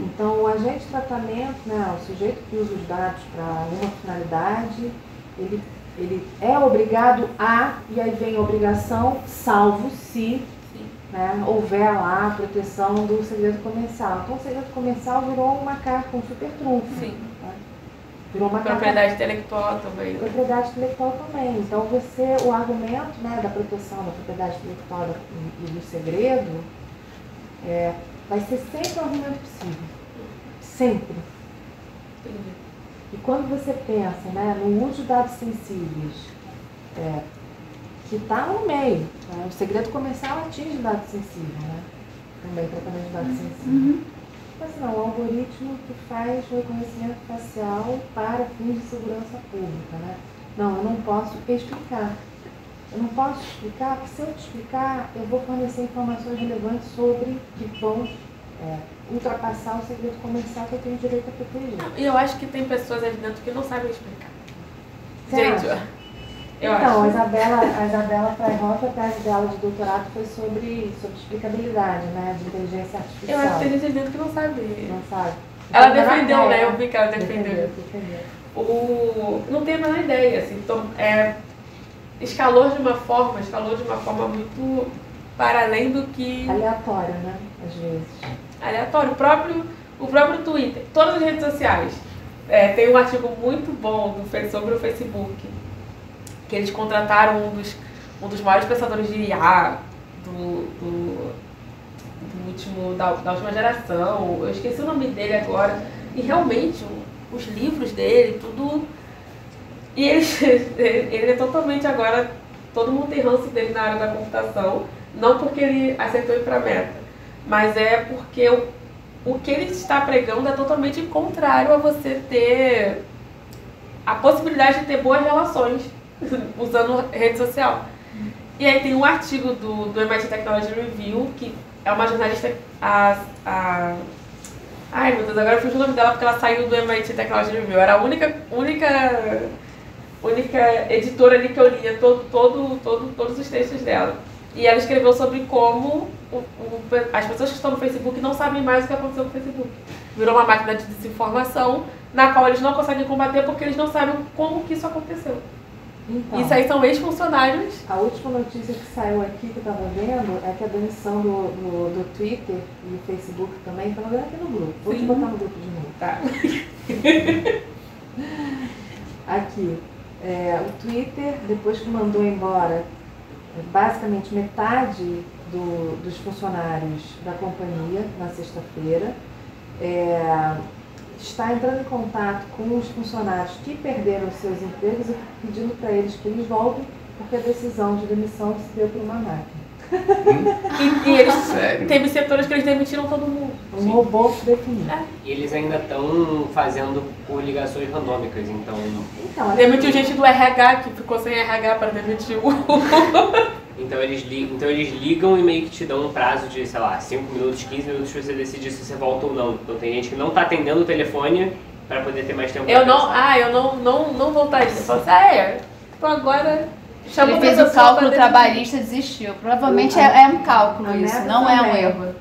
Então, o agente de tratamento, né, o sujeito que usa os dados para alguma finalidade, ele é obrigado a, e aí vem a obrigação, salvo se né, houver lá a proteção do segredo comercial. Então, o segredo comercial virou uma carta, um super trunfo. Sim. Né? Virou uma propriedade intelectual também. Propriedade intelectual também. Então, o argumento né, da proteção da propriedade intelectual e do segredo vai ser sempre um argumento possível. Sempre. Entendi. E quando você pensa né, no uso de dados sensíveis, que está no meio, né, o segredo comercial atinge dados sensíveis, né? Também tratamento de dados sensíveis. Mas não, o algoritmo que faz o reconhecimento facial para fins de segurança pública, né? Não, eu não posso explicar. Eu não posso explicar, porque se eu te explicar, eu vou fornecer informações relevantes sobre que vão ultrapassar o segredo comercial que eu tenho direito a proteger. E eu acho que tem pessoas aí dentro que não sabem explicar. Você Gente, acha? eu então, acho. A Isabela Freihoff, a tese dela de doutorado foi sobre explicabilidade, né, de inteligência artificial. Eu acho que tem gente aí dentro que não sabe. Não sabe. Ela Então, defendeu, né? Eu vi que ela defendeu. Defendeu. Não tem a menor ideia, assim. Então, escalou de uma forma muito para além do que... Aleatória, né? Às vezes. Aleatório. O próprio Twitter, todas as redes sociais. Tem um artigo muito bom sobre o Facebook, que eles contrataram um dos maiores pensadores de IA da última geração. Eu esqueci o nome dele agora. E realmente, os livros dele, tudo... E ele é totalmente agora... Todo mundo tem ranço dele na área da computação. Não porque ele aceitou ir para a Meta, mas é porque o que ele está pregando é totalmente contrário a você ter a possibilidade de ter boas relações usando rede social. E aí tem um artigo do MIT Technology Review, que é uma jornalista... Ai, meu Deus, agora eu fugi o nome dela porque ela saiu do MIT Technology Review. Era a única editora ali que eu lia todos os textos dela. E ela escreveu sobre como as pessoas que estão no Facebook não sabem mais o que aconteceu no Facebook. Virou uma máquina de desinformação na qual eles não conseguem combater porque eles não sabem como que isso aconteceu. Então, isso aí são ex-funcionários. A última notícia que saiu aqui, que eu estava vendo, é que a demissão do Twitter e do Facebook também, estava vendo aqui no grupo. Vou te botar no grupo de novo. Tá. Aqui. O Twitter, depois que mandou embora basicamente metade dos funcionários da companhia na sexta-feira, está entrando em contato com os funcionários que perderam seus empregos e pedindo para eles que eles voltem, porque a decisão de demissão se deu por uma máquina. E eles teve setores que eles demitiram todo mundo. Um robô definido. E eles ainda estão fazendo por ligações randômicas, então demitiu gente do RH que ficou sem RH para demitir o... Então eles ligam e meio que te dão um prazo de, sei lá, 5 minutos, 15 minutos para você decidir se você volta ou não. Então tem gente que não está atendendo o telefone para poder ter mais tempo. Eu não voltaria. Eu falo assim, então agora... Ele fez o cálculo trabalhista e desistiu. Provavelmente é um cálculo isso, não é um erro.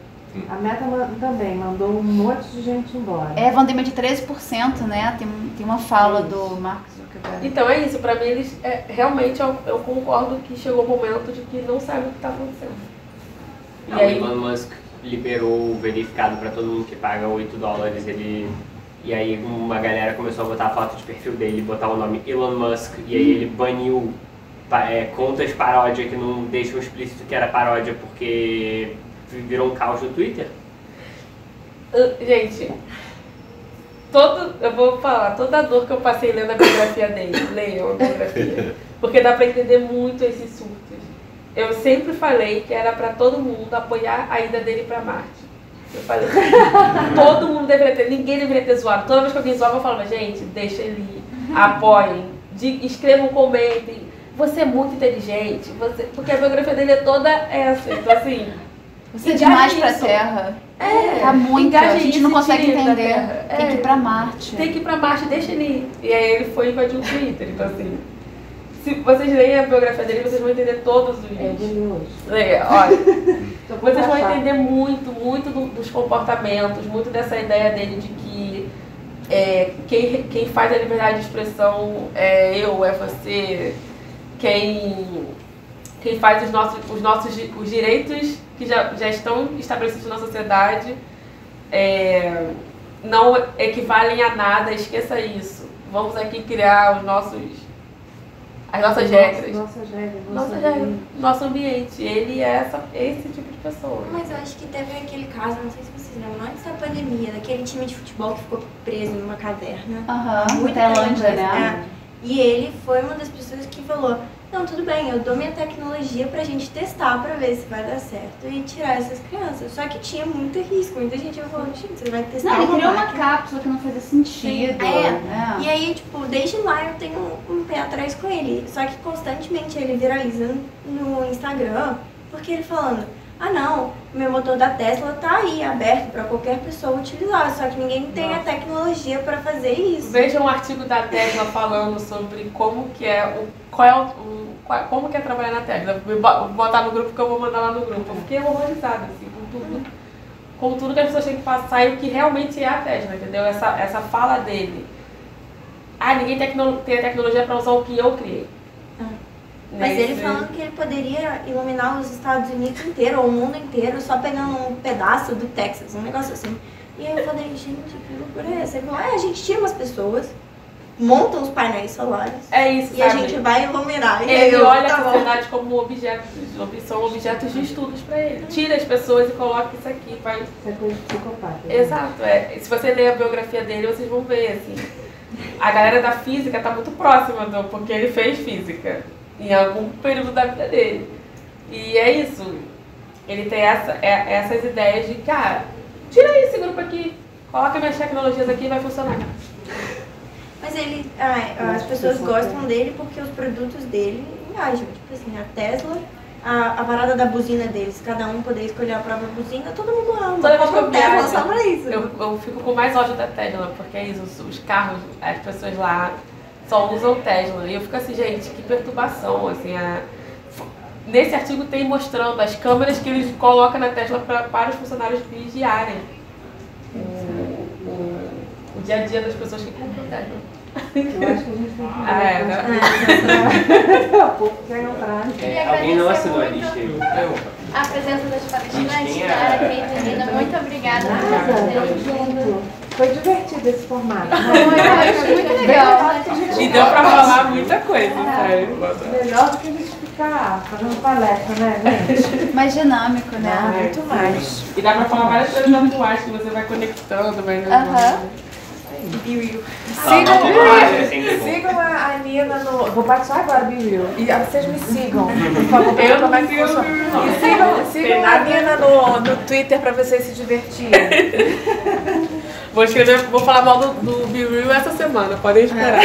A Meta também mandou um monte de gente embora. Vão demitir 13%, né? Tem uma fala do Mark Zuckerberg. Então é isso, pra mim eles realmente eu concordo que chegou o momento de que não sabe o que está acontecendo. O Elon Musk liberou o verificado para todo mundo que paga $8. E aí uma galera começou a botar a foto de perfil dele, botar o nome Elon Musk, e aí ele baniu contas paródia que não deixam explícito que era paródia porque virou um caos no Twitter? Gente, eu vou falar, toda a dor que eu passei lendo a biografia dele, leiam a biografia, porque dá pra entender muito esses surtos. Eu sempre falei que era pra todo mundo apoiar a ida dele pra Marte. Eu falei, todo mundo deveria ter, ninguém deveria ter zoado. Toda vez que alguém zoava, eu falava, gente, deixa ele ir, apoiem, escrevam, comentem. Você é muito inteligente, porque a biografia dele é toda essa. Então, assim, você é demais pra Terra. Tá muito, a gente não consegue entender. Tem que ir pra Marte. Tem que ir pra Marte, deixa ele ir. E aí ele foi invadir o Twitter. Então, assim, se vocês leem a biografia dele, vocês vão entender todos os vídeos. Olha, vocês vão entender muito dos comportamentos, muito dessa ideia dele de que quem faz a liberdade de expressão é eu, é você. Quem faz os direitos que já estão estabelecidos na sociedade não equivalem a nada, esqueça isso. Vamos aqui criar as nossas regras. Nosso ambiente. Ele é esse tipo de pessoa. Mas eu acho que teve aquele caso, não sei se vocês lembram, antes da pandemia, daquele time de futebol que ficou preso numa caverna. Muito Tailândia, né? E ele foi uma das pessoas que falou, não, tudo bem, eu dou minha tecnologia pra gente testar, pra ver se vai dar certo e tirar essas crianças. Só que tinha muito risco, muita gente falou, gente, você vai testar ele criou uma cápsula que não fazia sentido. E aí, tipo, desde lá eu tenho um pé atrás com ele. Só que constantemente ele viraliza no Instagram, porque ele falando, ah não, meu motor da Tesla tá aí, aberto pra qualquer pessoa utilizar, só que ninguém tem a tecnologia pra fazer isso. Veja um artigo da Tesla falando sobre como que é como que é trabalhar na Tesla. Vou botar no grupo que eu vou mandar lá no grupo. Eu fiquei horrorizada, assim, com tudo que as pessoas têm que passar e o que realmente é a Tesla, entendeu? Essa fala dele. Ninguém tem a tecnologia pra usar o que eu criei. Mas ele falando que ele poderia iluminar os Estados Unidos inteiro, ou o mundo inteiro, só pegando um pedaço do Texas, um negócio assim. E aí eu falei, gente, que loucura é essa? Ele falou, a gente tira umas pessoas, monta os painéis solares. É isso, e sabe? A gente vai iluminar. E ele olha a sociedade como objetos, são objetos de estudos pra ele. Tira as pessoas e coloca isso aqui. Faz... Isso é coisa de psicopata. Exato, Se você ler a biografia dele, vocês vão ver, assim. A galera da física tá muito próxima porque ele fez física em algum período da vida dele. E é isso. Ele tem essas ideias de, cara, tira aí esse grupo aqui, coloca minhas tecnologias aqui e vai funcionar. Mas ele, as pessoas gostam dele porque os produtos dele engajam. Tipo assim, a Tesla, a parada da buzina deles, cada um poder escolher a própria buzina, todo mundo ama. Toda vez que eu Tesla só pra isso. Eu fico com mais ódio da Tesla, porque é isso, os carros, as pessoas lá só usam Tesla. E eu fico assim, gente, que perturbação, assim, nesse artigo tem mostrando as câmeras que eles colocam na Tesla para os funcionários vigiarem o dia a dia das pessoas que compram Tesla. Eu acho que a gente tem que alguém não assinou a lista? A presença das palestrantes, Clara, Kate, Nina, muito obrigada. Foi divertido esse formato. Foi muito legal. E deu pra falar muita coisa, sério. Melhor do que a gente ficar fazendo palestra, né, gente? Mais dinâmico, né? Muito mais. E dá pra falar várias coisas atuais que você vai conectando, vai Sigam a Nina no... Vou participar agora, Bill. E vocês me sigam, por favor, pra ver como é que funciona. E sigam a Nina no Twitter pra vocês se divertirem. Vou falar mal do Be Real essa semana, podem esperar.